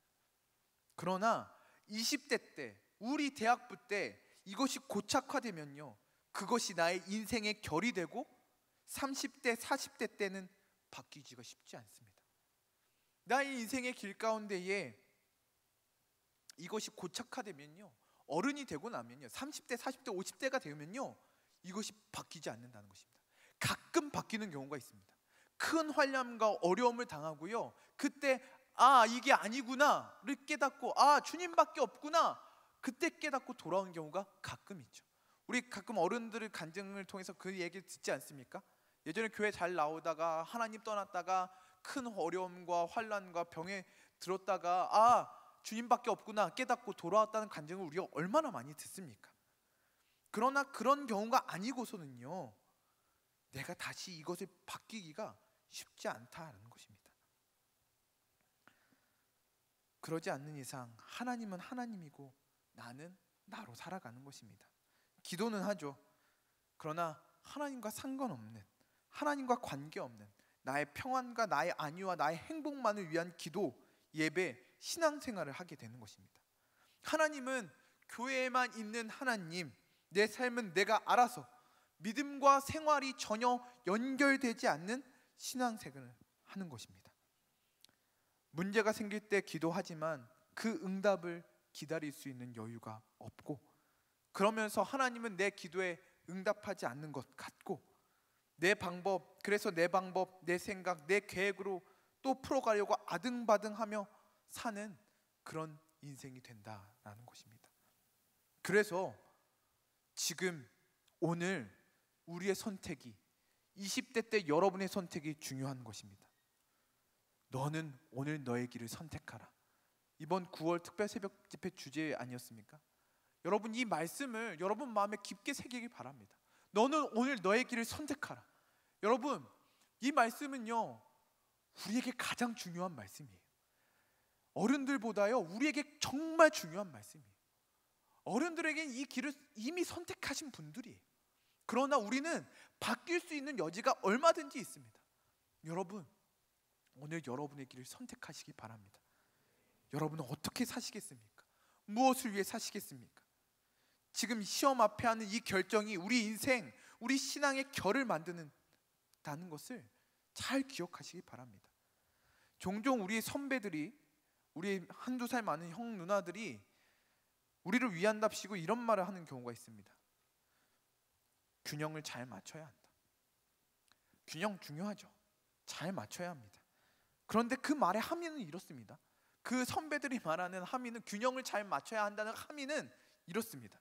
그러나 20대 때, 우리 대학부 때 이것이 고착화되면요, 그것이 나의 인생의 결이 되고 30대, 40대 때는 바뀌기가 쉽지 않습니다. 나의 인생의 길 가운데에 이것이 고착화되면요, 어른이 되고 나면요, 30대, 40대, 50대가 되면요, 이것이 바뀌지 않는다는 것입니다. 가끔 바뀌는 경우가 있습니다. 큰 환난과 어려움을 당하고요, 그때 이게 아니구나를 깨닫고, 주님밖에 없구나, 그때 깨닫고 돌아오는 경우가 가끔 있죠. 우리 가끔 어른들의 간증을 통해서 그 얘기를 듣지 않습니까? 예전에 교회 잘 나오다가 하나님 떠났다가 큰 어려움과 환난과 병에 들었다가 주님밖에 없구나 깨닫고 돌아왔다는 간증을 우리가 얼마나 많이 듣습니까? 그러나 그런 경우가 아니고서는요, 내가 다시 이것을 바뀌기가 쉽지 않다는 것입니다. 그러지 않는 이상 하나님은 하나님이고 나는 나로 살아가는 것입니다. 기도는 하죠. 그러나 하나님과 상관없는, 하나님과 관계없는 나의 평안과 나의 안위와 나의 행복만을 위한 기도, 예배, 신앙생활을 하게 되는 것입니다. 하나님은 교회에만 있는 하나님, 내 삶은 내가 알아서, 믿음과 생활이 전혀 연결되지 않는 신앙생활을 하는 것입니다. 문제가 생길 때 기도하지만 그 응답을 기다릴 수 있는 여유가 없고, 그러면서 하나님은 내 기도에 응답하지 않는 것 같고, 내 방법, 내 생각, 내 계획으로 또 풀어가려고 아등바등하며 사는 그런 인생이 된다라는 것입니다. 그래서 지금 오늘 우리의 선택이, 20대 때 여러분의 선택이 중요한 것입니다. 너는 오늘 너의 길을 선택하라. 이번 9월 특별 새벽 집회 주제 아니었습니까? 여러분, 이 말씀을 여러분 마음에 깊게 새기길 바랍니다. 너는 오늘 너의 길을 선택하라. 여러분, 이 말씀은요, 우리에게 가장 중요한 말씀이에요. 어른들보다요, 우리에게 정말 중요한 말씀이에요. 어른들에게는 이 길을 이미 선택하신 분들이에요. 그러나 우리는 바뀔 수 있는 여지가 얼마든지 있습니다. 여러분, 오늘 여러분의 길을 선택하시기 바랍니다. 여러분은 어떻게 사시겠습니까? 무엇을 위해 사시겠습니까? 지금 시험 앞에 하는 이 결정이 우리 인생, 우리 신앙의 결을 만드는 것을 잘 기억하시기 바랍니다. 종종 우리 선배들이, 우리 한두 살 많은 형 누나들이 우리를 위한답시고 이런 말을 하는 경우가 있습니다. 균형을 잘 맞춰야 한다. 균형 중요하죠. 잘 맞춰야 합니다. 그런데 그 말의 함의는 이렇습니다. 그 선배들이 말하는 함의는, 균형을 잘 맞춰야 한다는 함의는 이렇습니다.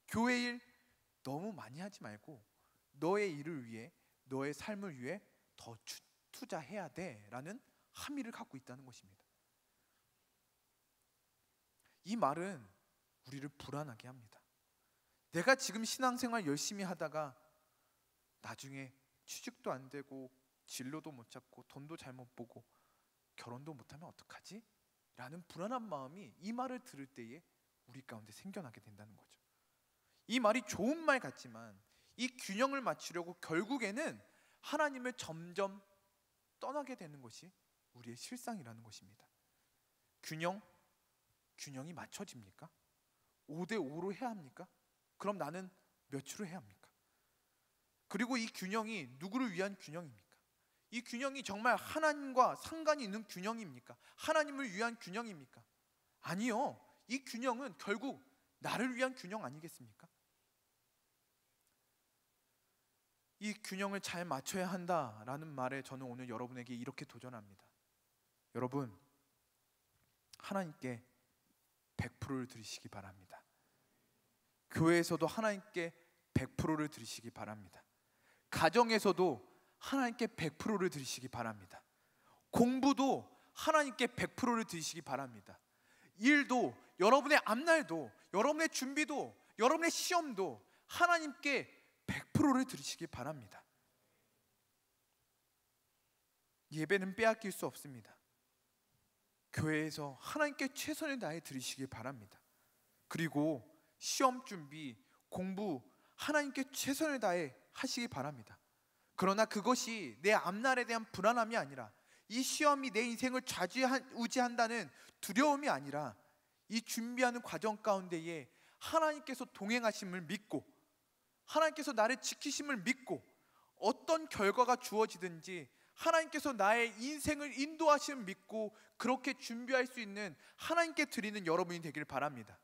교회 일 너무 많이 하지 말고 너의 일을 위해, 너의 삶을 위해 더 투자해야 돼 라는 함의를 갖고 있다는 것입니다. 이 말은 우리를 불안하게 합니다. 내가 지금 신앙생활 열심히 하다가 나중에 취직도 안 되고 진로도 못 잡고 돈도 잘못 보고 결혼도 못하면 어떡하지? 라는 불안한 마음이 이 말을 들을 때에 우리 가운데 생겨나게 된다는 거죠. 이 말이 좋은 말 같지만 이 균형을 맞추려고 결국에는 하나님을 점점 떠나게 되는 것이 우리의 실상이라는 것입니다. 균형이 맞춰집니까? 5대5로 해야 합니까? 그럼 나는 몇으로 해야 합니까? 그리고 이 균형이 누구를 위한 균형입니까? 이 균형이 정말 하나님과 상관이 있는 균형입니까? 하나님을 위한 균형입니까? 아니요. 이 균형은 결국 나를 위한 균형 아니겠습니까? 이 균형을 잘 맞춰야 한다라는 말에 저는 오늘 여러분에게 이렇게 도전합니다. 여러분, 하나님께 100%를 드리시기 바랍니다. 교회에서도 하나님께 100%를 드리시기 바랍니다. 가정에서도 하나님께 100%를 드리시기 바랍니다. 공부도 하나님께 100%를 드리시기 바랍니다. 일도, 여러분의 앞날도, 여러분의 준비도, 여러분의 시험도 하나님께 100%를 드리시기 바랍니다. 예배는 빼앗길 수 없습니다. 교회에서 하나님께 최선을 다해 드리시기 바랍니다. 그리고 시험 준비, 공부 하나님께 최선을 다해 하시기 바랍니다. 그러나 그것이 내 앞날에 대한 불안함이 아니라, 이 시험이 내 인생을 좌지우지한다는 두려움이 아니라, 이 준비하는 과정 가운데에 하나님께서 동행하심을 믿고, 하나님께서 나를 지키심을 믿고, 어떤 결과가 주어지든지 하나님께서 나의 인생을 인도하심을 믿고 그렇게 준비할 수 있는, 하나님께 드리는 여러분이 되길 바랍니다.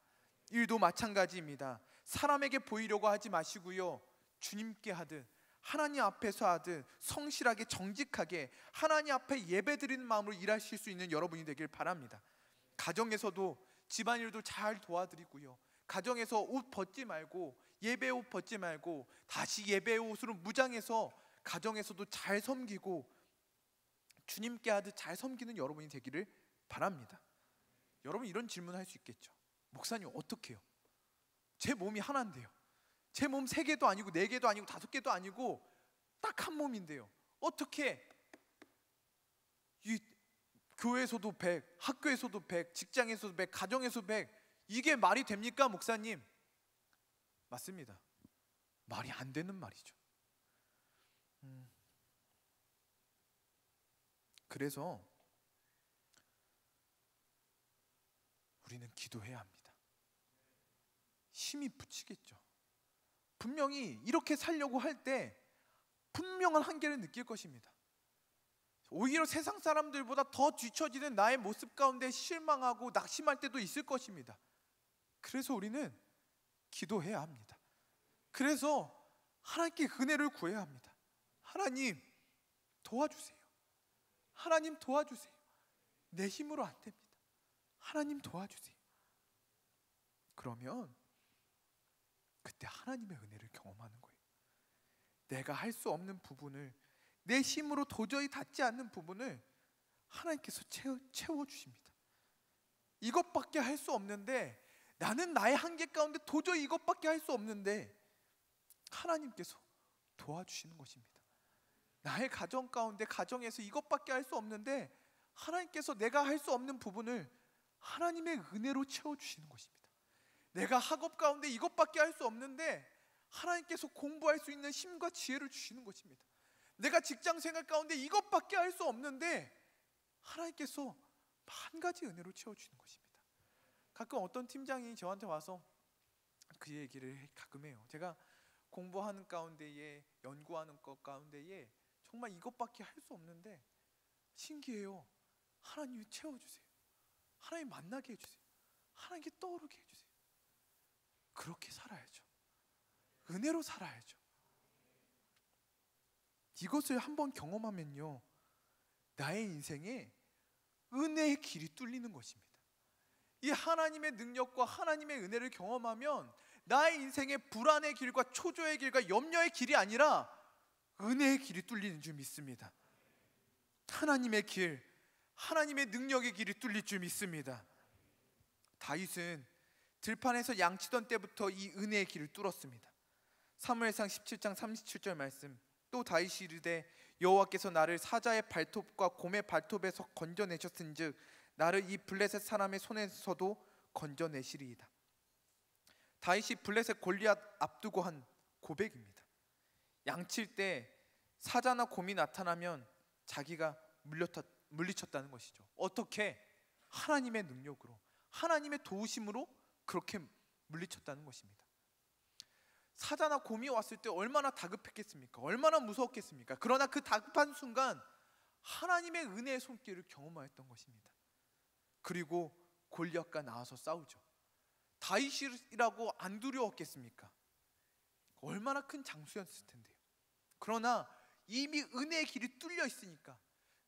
일도 마찬가지입니다. 사람에게 보이려고 하지 마시고요, 주님께 하듯, 하나님 앞에서 하듯 성실하게 정직하게 하나님 앞에 예배드리는 마음으로 일하실 수 있는 여러분이 되길 바랍니다. 가정에서도 집안일도 잘 도와드리고요, 가정에서 옷 벗지 말고, 예배 옷 벗지 말고 다시 예배 옷으로 무장해서 가정에서도 잘 섬기고 주님께 하듯 잘 섬기는 여러분이 되기를 바랍니다. 여러분, 이런 질문을 할 수 있겠죠. 목사님, 어떻게 해요? 제 몸이 하나인데요, 제 몸 3개도 아니고 4개도 아니고 5개도 아니고 딱 한 몸인데요, 어떻게 이 교회에서도 100, 학교에서도 100, 직장에서도 100, 가정에서도 100, 이게 말이 됩니까, 목사님? 맞습니다. 말이 안 되는 말이죠. 그래서 우리는 기도해야 합니다. 힘이 붙이겠죠. 분명히 이렇게 살려고 할 때 분명한 한계를 느낄 것입니다. 오히려 세상 사람들보다 더 뒤처지는 나의 모습 가운데 실망하고 낙심할 때도 있을 것입니다. 그래서 우리는 기도해야 합니다. 그래서 하나님께 은혜를 구해야 합니다. 하나님 도와주세요. 하나님 도와주세요. 내 힘으로 안 됩니다. 하나님 도와주세요. 그러면 그때 하나님의 은혜를 경험하는 거예요. 내가 할 수 없는 부분을, 내 힘으로 도저히 닿지 않는 부분을 하나님께서 채워주십니다. 이것밖에 할 수 없는데, 나는 나의 한계 가운데 도저히 이것밖에 할 수 없는데 하나님께서 도와주시는 것입니다. 나의 가정 가운데, 가정에서 이것밖에 할 수 없는데 하나님께서 내가 할 수 없는 부분을 하나님의 은혜로 채워주시는 것입니다. 내가 학업 가운데 이것밖에 할 수 없는데 하나님께서 공부할 수 있는 힘과 지혜를 주시는 것입니다. 내가 직장 생활 가운데 이것밖에 할 수 없는데 하나님께서 한 가지 은혜로 채워주시는 것입니다. 가끔 어떤 팀장이 저한테 와서 그 얘기를 가끔 해요. 제가 공부하는 가운데에, 연구하는 것 가운데에 정말 이것밖에 할 수 없는데 신기해요. 하나님이 채워주세요. 하나님 만나게 해주세요. 하나님께 떠오르게 해주세요. 그렇게 살아야죠. 은혜로 살아야죠. 이것을 한번 경험하면요, 나의 인생에 은혜의 길이 뚫리는 것입니다. 이 하나님의 능력과 하나님의 은혜를 경험하면 나의 인생의 불안의 길과 초조의 길과 염려의 길이 아니라 은혜의 길이 뚫리는 줄 믿습니다. 하나님의 길, 하나님의 능력의 길이 뚫릴 줄 믿습니다. 다윗은 들판에서 양치던 때부터 이 은혜의 길을 뚫었습니다. 사무엘상 17장 37절 말씀, 또 다윗이 이르되 여호와께서 나를 사자의 발톱과 곰의 발톱에서 건져내셨은즉 나를 이 블레셋 사람의 손에서도 건져내시리이다. 다윗이 블레셋 골리앗 앞두고 한 고백입니다. 양칠 때 사자나 곰이 나타나면 자기가 물리쳤다는 것이죠. 어떻게? 하나님의 능력으로, 하나님의 도우심으로 그렇게 물리쳤다는 것입니다. 사자나 곰이 왔을 때 얼마나 다급했겠습니까? 얼마나 무서웠겠습니까? 그러나 그 다급한 순간 하나님의 은혜의 손길을 경험하였던 것입니다. 그리고 골리앗과 나와서 싸우죠. 다윗이라고 안 두려웠겠습니까? 얼마나 큰 장수였을 텐데요. 그러나 이미 은혜의 길이 뚫려 있으니까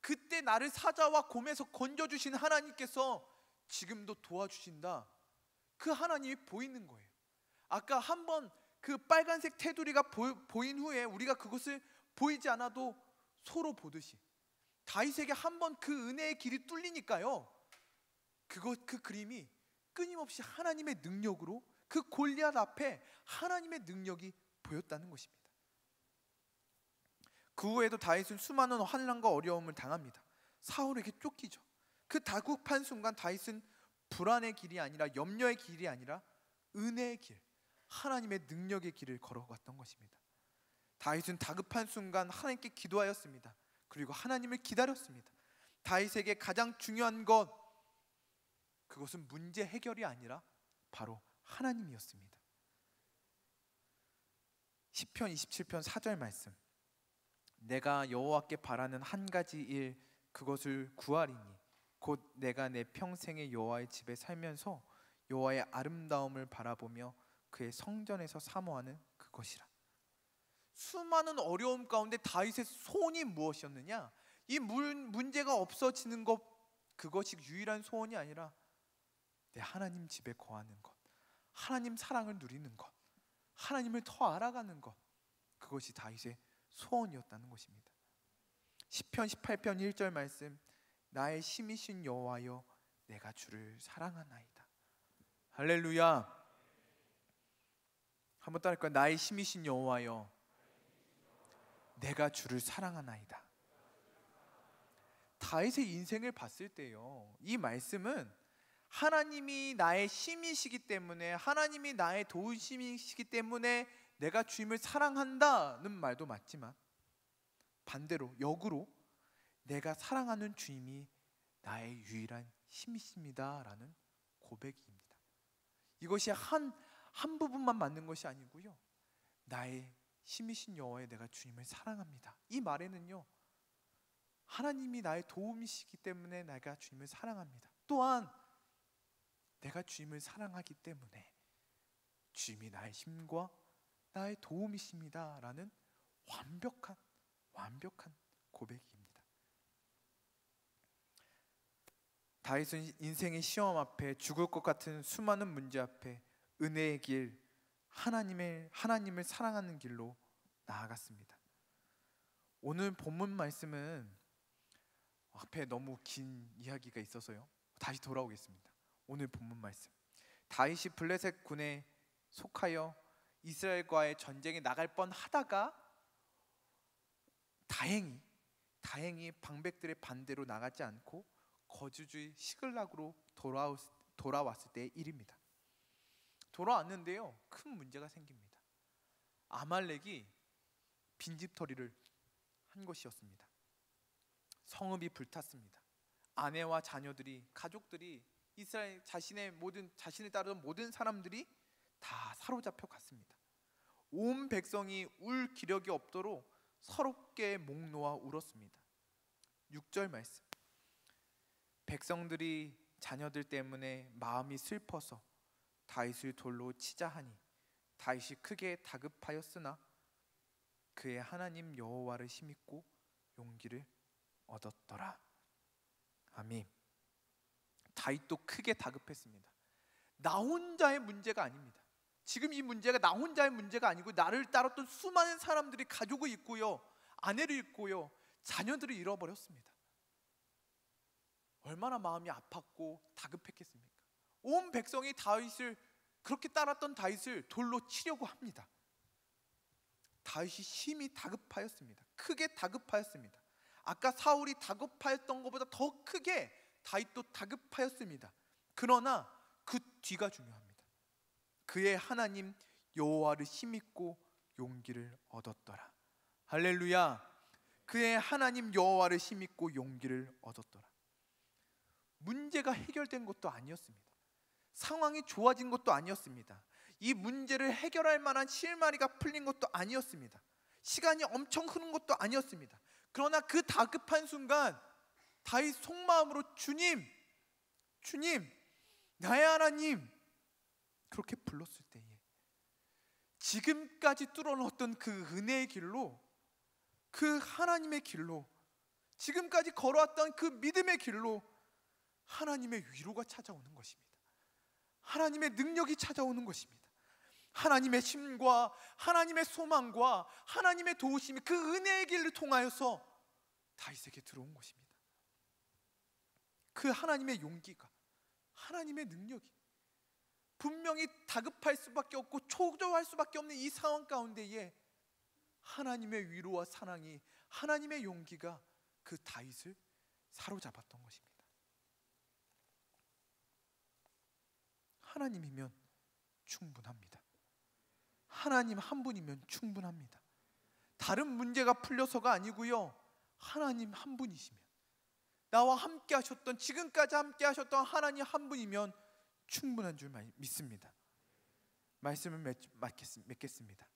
그때 나를 사자와 곰에서 건져주신 하나님께서 지금도 도와주신다, 그 하나님이 보이는 거예요. 아까 한번 그 빨간색 테두리가 보인 후에 우리가 그것을 보이지 않아도 서로 보듯이 다윗에게 한번 그 은혜의 길이 뚫리니까요, 그 그림이 끊임없이 하나님의 능력으로 그 골리앗 앞에 하나님의 능력이 보였다는 것입니다. 그 후에도 다윗은 수많은 환난과 어려움을 당합니다. 사울에게 쫓기죠. 그 다급한 순간 다윗은 불안의 길이 아니라, 염려의 길이 아니라 은혜의 길, 하나님의 능력의 길을 걸어갔던 것입니다. 다윗은 다급한 순간 하나님께 기도하였습니다. 그리고 하나님을 기다렸습니다. 다윗에게 가장 중요한 것, 그것은 문제 해결이 아니라 바로 하나님이었습니다. 시편 27편 4절 말씀, 내가 여호와께 바라는 한 가지 일, 그것을 구하리니 곧 내가 내 평생에 여호와의 집에 살면서 여호와의 아름다움을 바라보며 그의 성전에서 사모하는 그것이라. 수많은 어려움 가운데 다윗의 소원이 무엇이었느냐? 이 문제가 없어지는 것, 그것이 유일한 소원이 아니라 내 하나님 집에 거하는 것, 하나님 사랑을 누리는 것, 하나님을 더 알아가는 것, 그것이 다윗의 소원이었다는 것입니다. 시편 18편 1절 말씀, 나의 힘이신 여호와여 내가 주를 사랑하나이다. 할렐루야. 한번 따라할까요? 나의 힘이신 여호와여 내가 주를 사랑하나이다. 다윗의 인생을 봤을 때요, 이 말씀은 하나님이 나의 힘이시기 때문에, 하나님이 나의 도우심이시기 때문에 내가 주님을 사랑한다는 말도 맞지만, 반대로 역으로 내가 사랑하는 주님이 나의 유일한 힘이십니다 라는 고백입니다. 이것이 한 부분만 맞는 것이 아니고요, 나의 힘이신 여호와의 내가 주님을 사랑합니다, 이 말에는요, 하나님이 나의 도움이시기 때문에 내가 주님을 사랑합니다, 또한 내가 주님을 사랑하기 때문에 주님이 나의 힘과 나의 도움이십니다 라는 완벽한 고백입니다. 다윗은 인생의 시험 앞에, 죽을 것 같은 수많은 문제 앞에 은혜의 길, 하나님을 사랑하는 길로 나아갔습니다. 오늘 본문 말씀은 앞에 너무 긴 이야기가 있어서요, 다시 돌아오겠습니다. 오늘 본문 말씀, 다윗이 블레셋 군에 속하여 이스라엘과의 전쟁에 나갈 뻔하다가 다행히 방백들의 반대로 나가지 않고 거주지 시글락으로 돌아왔을 때의 일입니다. 돌아왔는데요, 큰 문제가 생깁니다. 아말렉이 빈집털이를 한 것이었습니다. 성읍이 불탔습니다. 아내와 자녀들이, 가족들이, 이스라엘 자신을 따르던 모든 사람들이 다 사로잡혀 갔습니다. 온 백성이 울 기력이 없도록 서럽게 목 놓아 울었습니다. 6절 말씀, 백성들이 자녀들 때문에 마음이 슬퍼서 다윗을 돌로 치자 하니 다윗이 크게 다급하였으나 그의 하나님 여호와를 힘입고 용기를 얻었더라. 아멘. 다윗도 크게 다급했습니다. 나 혼자의 문제가 아닙니다. 지금 이 문제가 나 혼자의 문제가 아니고 나를 따랐던 수많은 사람들이 가족을 잃고요, 아내를 잃고요, 자녀들을 잃어버렸습니다. 얼마나 마음이 아팠고 다급했겠습니까? 온 백성이 다윗을, 그렇게 따랐던 다윗을 돌로 치려고 합니다. 다윗이 심히 다급하였습니다. 크게 다급하였습니다. 아까 사울이 다급하였던 것보다 더 크게 다윗도 다급하였습니다. 그러나 그 뒤가 중요합니다. 그의 하나님 여호와를 힘입고 용기를 얻었더라. 할렐루야. 그의 하나님 여호와를 힘입고 용기를 얻었더라. 문제가 해결된 것도 아니었습니다. 상황이 좋아진 것도 아니었습니다. 이 문제를 해결할 만한 실마리가 풀린 것도 아니었습니다. 시간이 엄청 흐른 것도 아니었습니다. 그러나 그 다급한 순간 다윗 속마음으로 주님, 나의 하나님, 그렇게 불렀을 때에 지금까지 뚫어놓았던 그 은혜의 길로, 그 하나님의 길로, 지금까지 걸어왔던 그 믿음의 길로 하나님의 위로가 찾아오는 것입니다. 하나님의 능력이 찾아오는 것입니다. 하나님의 힘과 하나님의 소망과 하나님의 도우심이 그 은혜의 길을 통하여서 다윗에게 들어온 것입니다. 그 하나님의 용기가, 하나님의 능력이, 분명히 다급할 수밖에 없고 초조할 수밖에 없는 이 상황 가운데에 하나님의 위로와 사랑이, 하나님의 용기가 그 다윗을 사로잡았던 것입니다. 하나님이면 충분합니다. 하나님 한 분이면 충분합니다. 다른 문제가 풀려서가 아니고요, 하나님 한 분이시면, 나와 함께 하셨던, 지금까지 함께 하셨던 하나님 한 분이면 충분한 줄 믿습니다. 말씀을 맺겠습니다.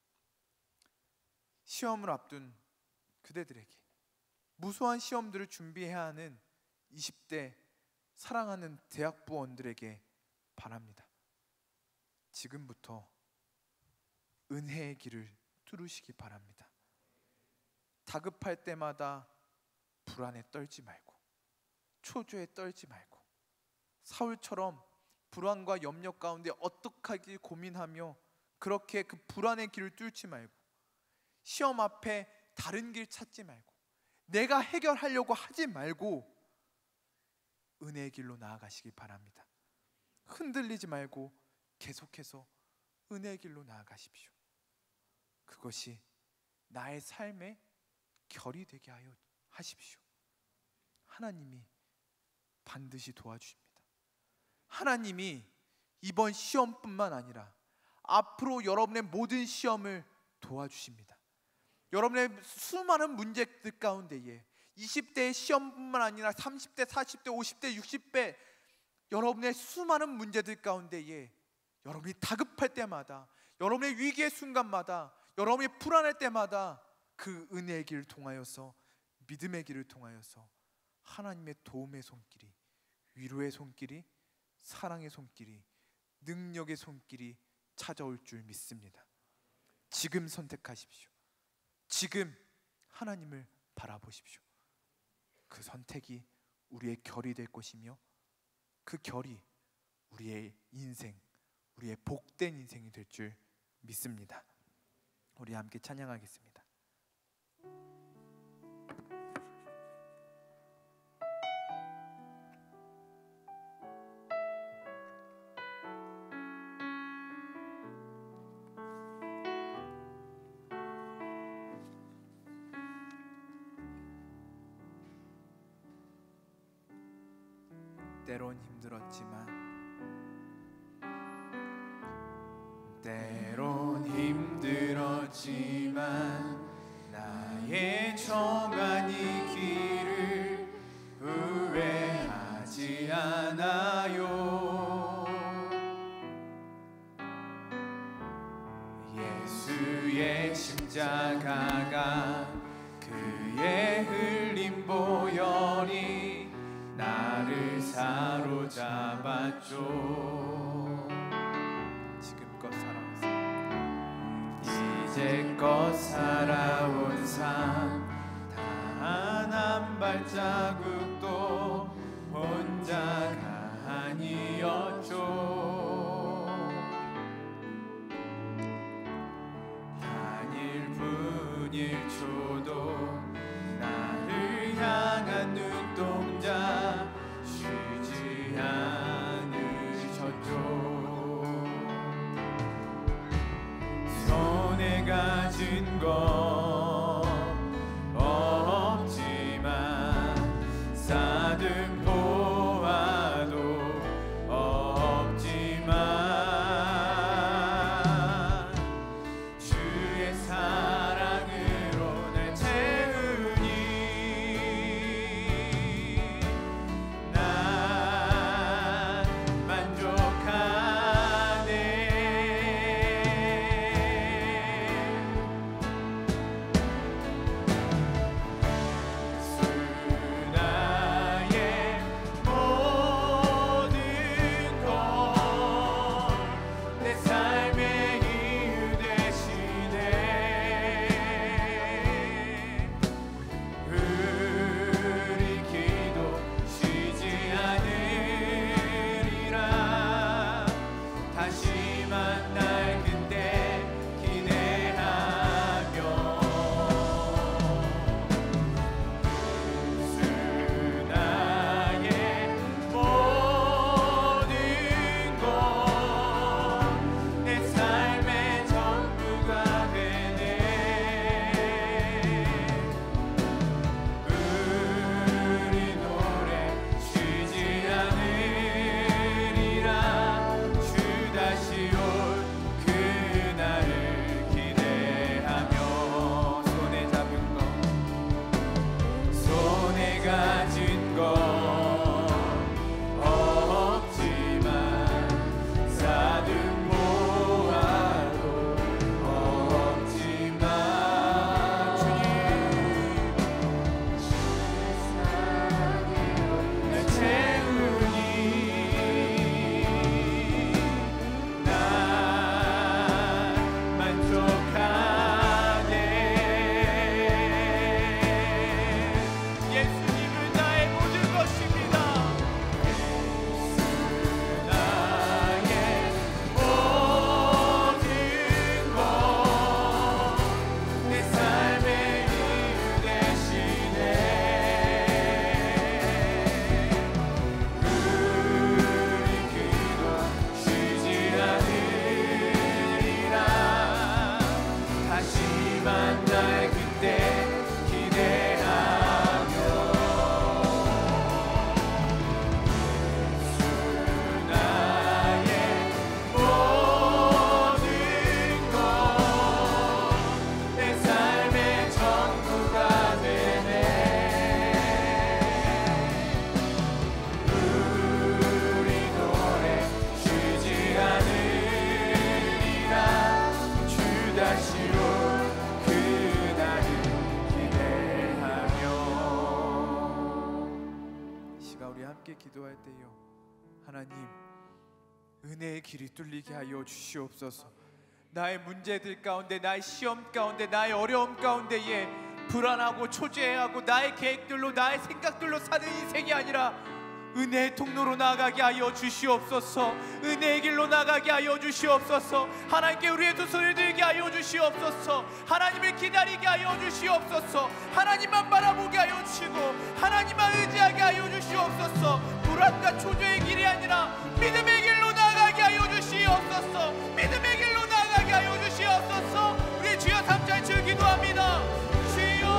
시험을 앞둔 그대들에게, 무수한 시험들을 준비해야 하는 20대 사랑하는 대학부원들에게 바랍니다. 지금부터 은혜의 길을 뚫으시기 바랍니다. 다급할 때마다 불안에 떨지 말고, 초조에 떨지 말고, 사울처럼 불안과 염려 가운데 어떻게 하길 고민하며 그렇게 그 불안의 길을 뚫지 말고, 시험 앞에 다른 길 찾지 말고, 내가 해결하려고 하지 말고 은혜의 길로 나아가시기 바랍니다. 흔들리지 말고 계속해서 은혜의 길로 나아가십시오. 그것이 나의 삶의 결이 되게 하여 하십시오. 하나님이 반드시 도와주십니다. 하나님이 이번 시험뿐만 아니라 앞으로 여러분의 모든 시험을 도와주십니다. 여러분의 수많은 문제들 가운데에 20대의 시험뿐만 아니라 30대, 40대, 50대, 60대 여러분의 수많은 문제들 가운데에 여러분이 다급할 때마다, 여러분의 위기의 순간마다, 여러분이 불안할 때마다 그 은혜의 길을 통하여서, 믿음의 길을 통하여서 하나님의 도움의 손길이, 위로의 손길이, 사랑의 손길이, 능력의 손길이 찾아올 줄 믿습니다. 지금 선택하십시오. 지금 하나님을 바라보십시오. 그 선택이 우리의 결이 될 것이며 그 결이 우리의 인생, 우리의 복된 인생이 될 줄 믿습니다. 우리 함께 찬양하겠습니다. 때론 힘들었지만 나의 정한 이 길을 후회하지 않아요. 예수의 십자가가 그의 흘린 보혈이 나를 사로잡았죠. 이제껏 살아온 삶 단 한 발자국도 혼자가 아니었죠. 단 1분 1초도 나를 향한 눈동자 쉬지 않으셨죠. 손에 가진 건 없지만 쌓아보아도 없지만 주의 사랑으로 날 채우니 난 만족하네. 기도할 때요, 하나님 은혜의 길이 뚫리게 하여 주시옵소서. 나의 문제들 가운데, 나의 시험 가운데, 나의 어려움 가운데에 불안하고 초조해하고 나의 계획들로, 나의 생각들로 사는 인생이 아니라 은혜의 통로로 나가게 하여 주시옵소서. 은혜의 길로 나가게 하여 주시옵소서. 하나님께 우리의 두 손을 들게 하여 주시옵소서. 하나님을 기다리게 하여 주시옵소서. 하나님만 바라보게 하여 주시고 하나님만 의지하게 하여 주시옵소서. 불안과 초조의 길이 아니라 믿음의 길로 나가게 하여 주시옵소서. 믿음의 길로 나가게 하여 주시옵소서. 우리 주여 3절 기도합니다. 주여,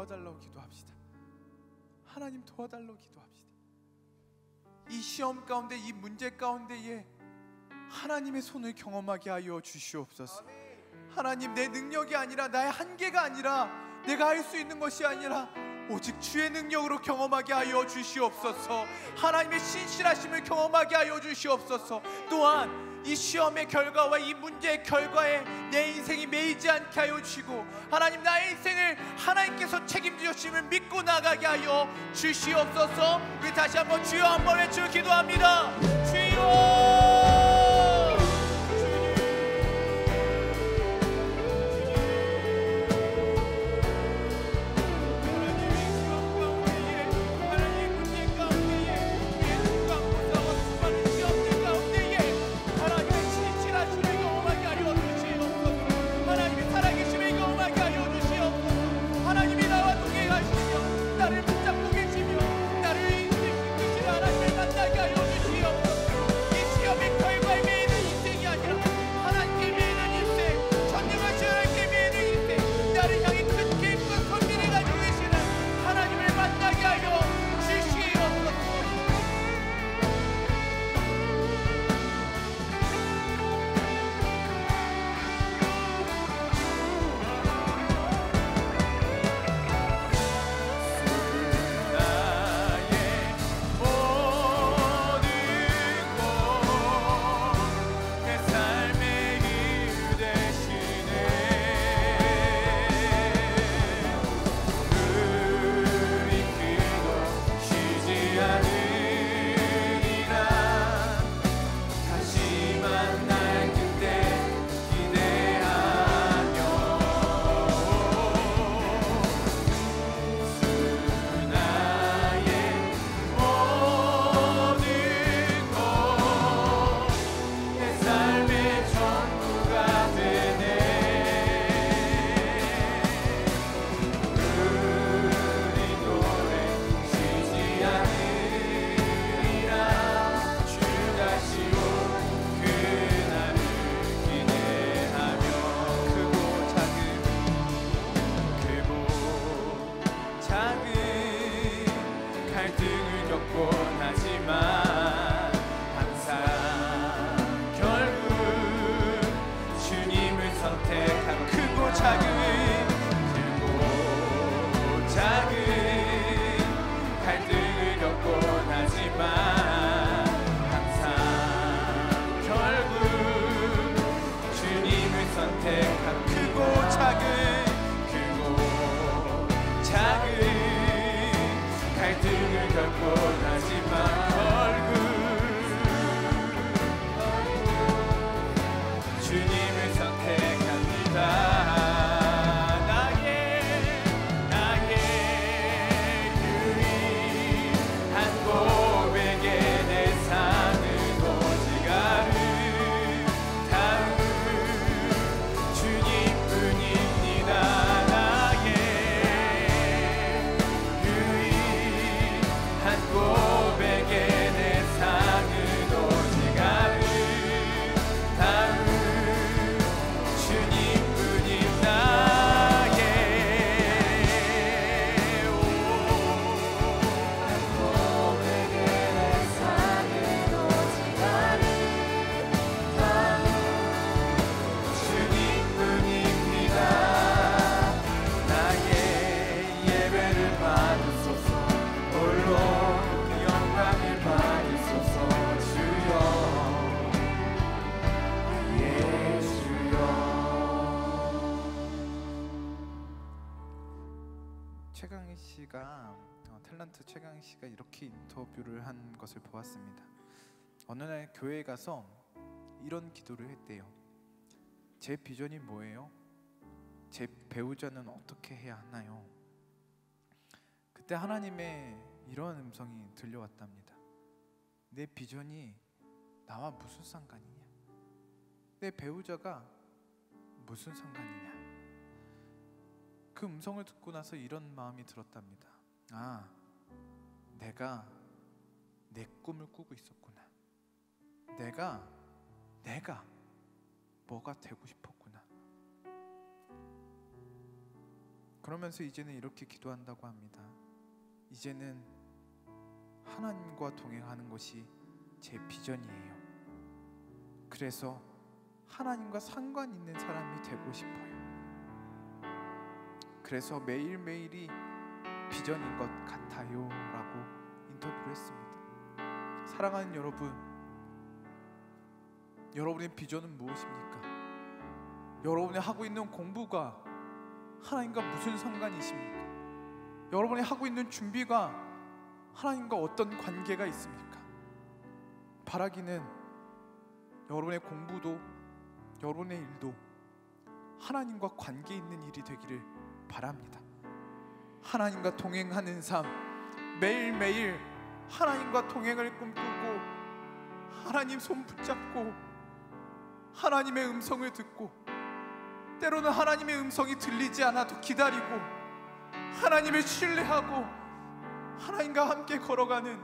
도와달라고 기도합시다. 하나님 도와달라고 기도합시다. 이 시험 가운데, 이 문제 가운데에 하나님의 손을 경험하게 하여 주시옵소서. 하나님, 내 능력이 아니라, 나의 한계가 아니라, 내가 할 수 있는 것이 아니라 오직 주의 능력으로 경험하게 하여 주시옵소서. 하나님의 신실하심을 경험하게 하여 주시옵소서. 또한 이 시험의 결과와 이 문제의 결과에 내 인생이 매이지 않게 하여 주시고, 하나님, 나의 인생을 하나님께서 책임져 주심을 믿고 나가게 하여 주시옵소서. 우리 다시 한번 주여 한번 외쳐 기도합니다. 주여! 최강희 씨가 탤런트 최강희 씨가 이렇게 인터뷰를 한 것을 보았습니다. 어느 날 교회에 가서 이런 기도를 했대요. 제 비전이 뭐예요? 제 배우자는 어떻게 해야 하나요? 그때 하나님의 이런 음성이 들려왔답니다. 내 비전이 나와 무슨 상관이냐? 내 배우자가 무슨 상관이냐? 그 음성을 듣고 나서 이런 마음이 들었답니다. 아, 내가 내 꿈을 꾸고 있었구나. 내가 뭐가 되고 싶었구나. 그러면서 이제는 이렇게 기도한다고 합니다. 이제는 하나님과 동행하는 것이 제 비전이에요. 그래서 하나님과 상관 있는 사람이 되고 싶어요. 그래서 매일매일이 비전인 것 같아요 라고 인터뷰를 했습니다. 사랑하는 여러분, 여러분의 비전은 무엇입니까? 여러분이 하고 있는 공부가 하나님과 무슨 상관이십니까? 여러분이 하고 있는 준비가 하나님과 어떤 관계가 있습니까? 바라기는 여러분의 공부도 여러분의 일도 하나님과 관계 있는 일이 되기를 바랍니다. 하나님과 동행하는 삶, 매일매일 하나님과 동행을 꿈꾸고 하나님 손 붙잡고 하나님의 음성을 듣고, 때로는 하나님의 음성이 들리지 않아도 기다리고 하나님을 신뢰하고 하나님과 함께 걸어가는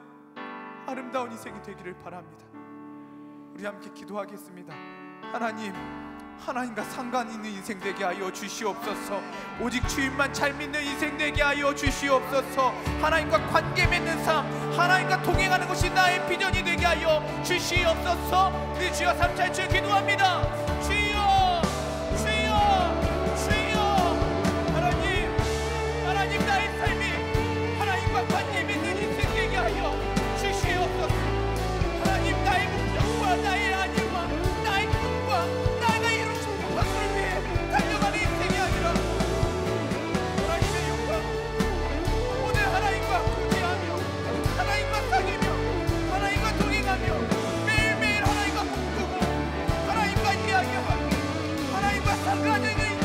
아름다운 인생이 되기를 바랍니다. 우리 함께 기도하겠습니다. 하나님, 하나님과 상관 있는 인생 되게 하여 주시옵소서. 오직 주님만 잘 믿는 인생 되게 하여 주시옵소서. 하나님과 관계 맺는 삶, 하나님과 동행하는 것이 나의 비전이 되게 하여 주시옵소서. 우리 주여 삼찰주에 기도합니다. 주여, 주여, 주여. 하나님 나의 삶이 하나님과 관계 맺는 인생 되게 하여 주시옵소서. 하나님, 나의 목적과 나의 아니와 나의 꿈과 내가 이루고 싶은 것을 위해 달려가는 인생이 아니라 하나님의 영광, 오늘 하나님과 교제하며 하나님과 사귀며 하나님과 동행하며 매일매일 하나님과 꿈꾸고 하나님과 이야기하고 하나님과 상관되는 인생.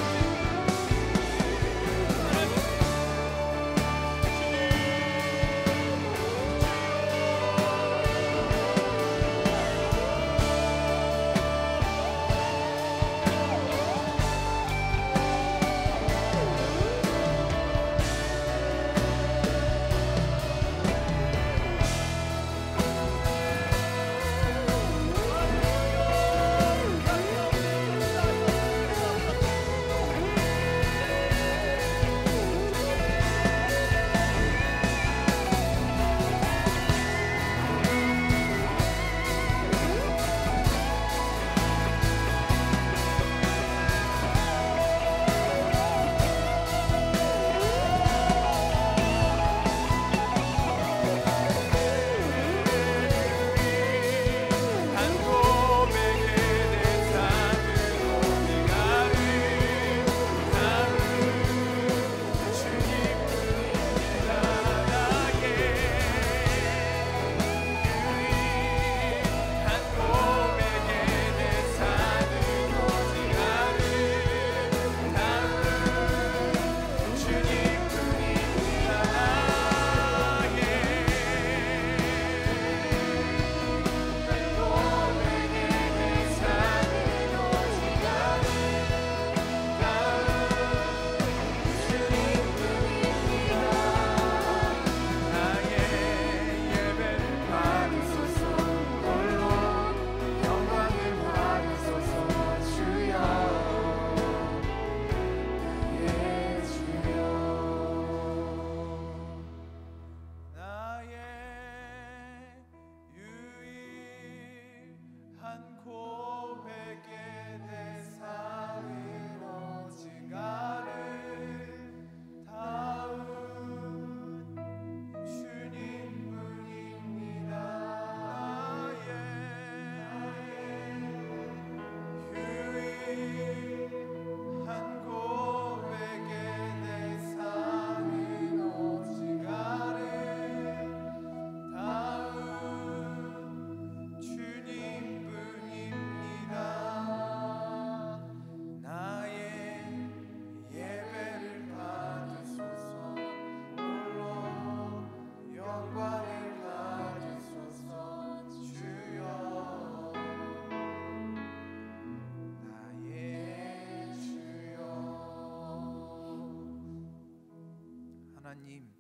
하나님,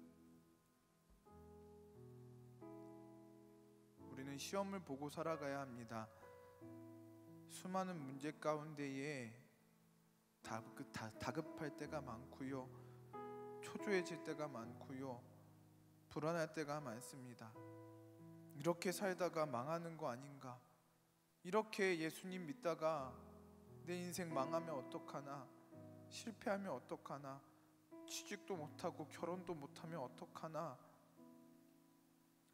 우리는 시험을 보고 살아가야 합니다. 수많은 문제 가운데에 다급할 때가 많고요. 초조해질 때가 많고요, 불안할 때가 많습니다. 이렇게 살다가 망하는 거 아닌가, 이렇게 예수님 믿다가 내 인생 망하면 어떡하나, 실패하면 어떡하나, 취직도 못하고 결혼도 못하면 어떡하나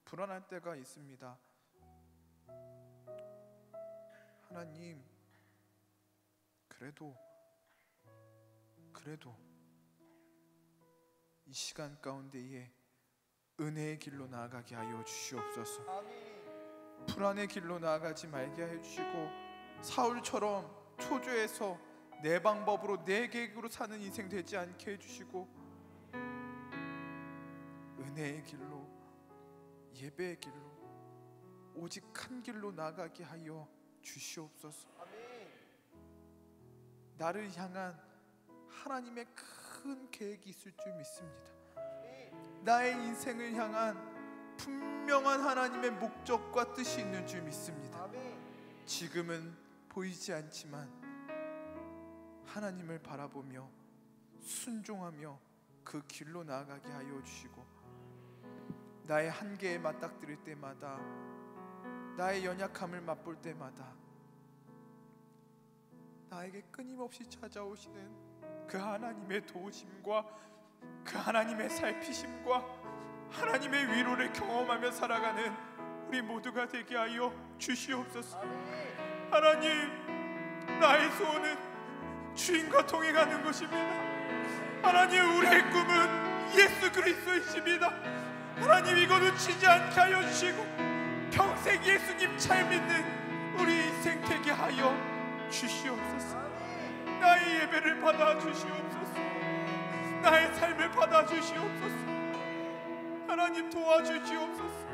불안할 때가 있습니다. 하나님, 그래도 이 시간 가운데에 은혜의 길로 나아가게 하여 주시옵소서. 불안의 길로 나아가지 말게 하여 주시고, 사울처럼 초조해서 내 방법으로 내 계획으로 사는 인생 되지 않게 해주시고, 은혜의 길로, 예배의 길로, 오직 한 길로 나아가게 하여 주시옵소서. 나를 향한 하나님의 큰 계획이 있을 줄 믿습니다. 나의 인생을 향한 분명한 하나님의 목적과 뜻이 있는 줄 믿습니다. 지금은 보이지 않지만 하나님을 바라보며 순종하며 그 길로 나아가게 하여 주시고, 나의 한계에 맞닥뜨릴 때마다, 나의 연약함을 맛볼 때마다 나에게 끊임없이 찾아오시는 그 하나님의 도우심과 그 하나님의 살피심과 하나님의 위로를 경험하며 살아가는 우리 모두가 되게 하여 주시옵소서. 하나님, 나의 소원은 주님과 동행하는 것입니다. 하나님, 우리의 꿈은 예수 그리스도이십니다. 하나님, 이거 놓치지 않게 하여 주시고 평생 예수님 잘 믿는 우리 인생 되게 하여 주시옵소서. 나의 예배를 받아 주시옵소서. 나의 삶을 받아 주시옵소서. 하나님, 도와주시옵소서.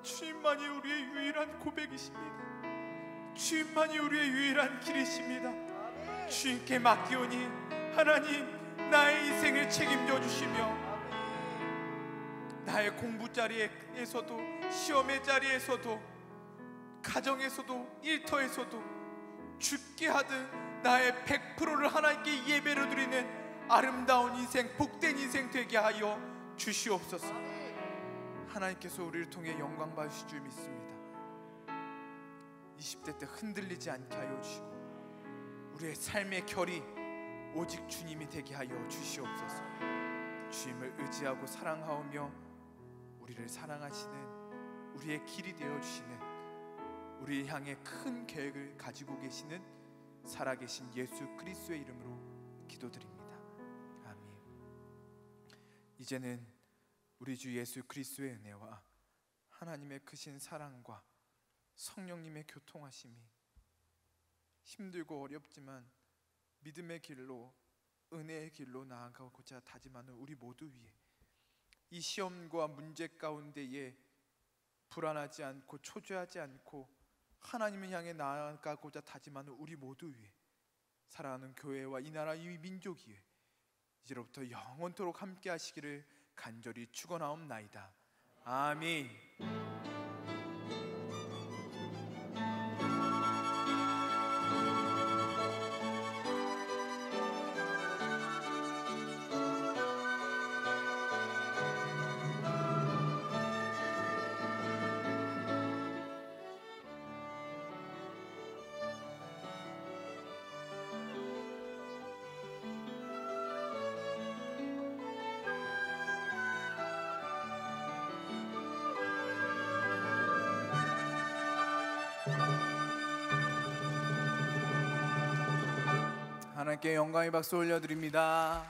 주님만이 우리의 유일한 고백이십니다. 주님만이 우리의 유일한 길이십니다. 주님께 맡기오니 하나님, 나의 인생을 책임져 주시며 나의 공부 자리에서도, 시험의 자리에서도, 가정에서도, 일터에서도 죽게 하든 나의 100%를 하나님께 예배로 드리는 아름다운 인생, 복된 인생 되게 하여 주시옵소서. 하나님께서 우리를 통해 영광 받으실 줄 믿습니다. 20대 때 흔들리지 않게 하여 주시고, 우리의 삶의 결이 오직 주님이 되게 하여 주시옵소서. 주님을 의지하고 사랑하오며 우리를 사랑하시는, 우리의 길이 되어 주시는, 우리를 향해 큰 계획을 가지고 계시는 살아계신 예수 그리스도의 이름으로 기도드립니다. 아멘. 이제는 우리 주 예수 그리스도의 은혜와 하나님의 크신 사랑과 성령님의 교통하심이 힘들고 어렵지만 믿음의 길로, 은혜의 길로 나아가고자 다짐하는 우리 모두 위에, 이 시험과 문제 가운데에 불안하지 않고 초조하지 않고 하나님을 향해 나아가고자 다짐하는 우리 모두 위에, 사랑하는 교회와 이 나라 이 민족 위에 이제로부터 영원토록 함께 하시기를 간절히 축원하옵나이다. 아멘. 하나님께 영광의 박수 올려드립니다.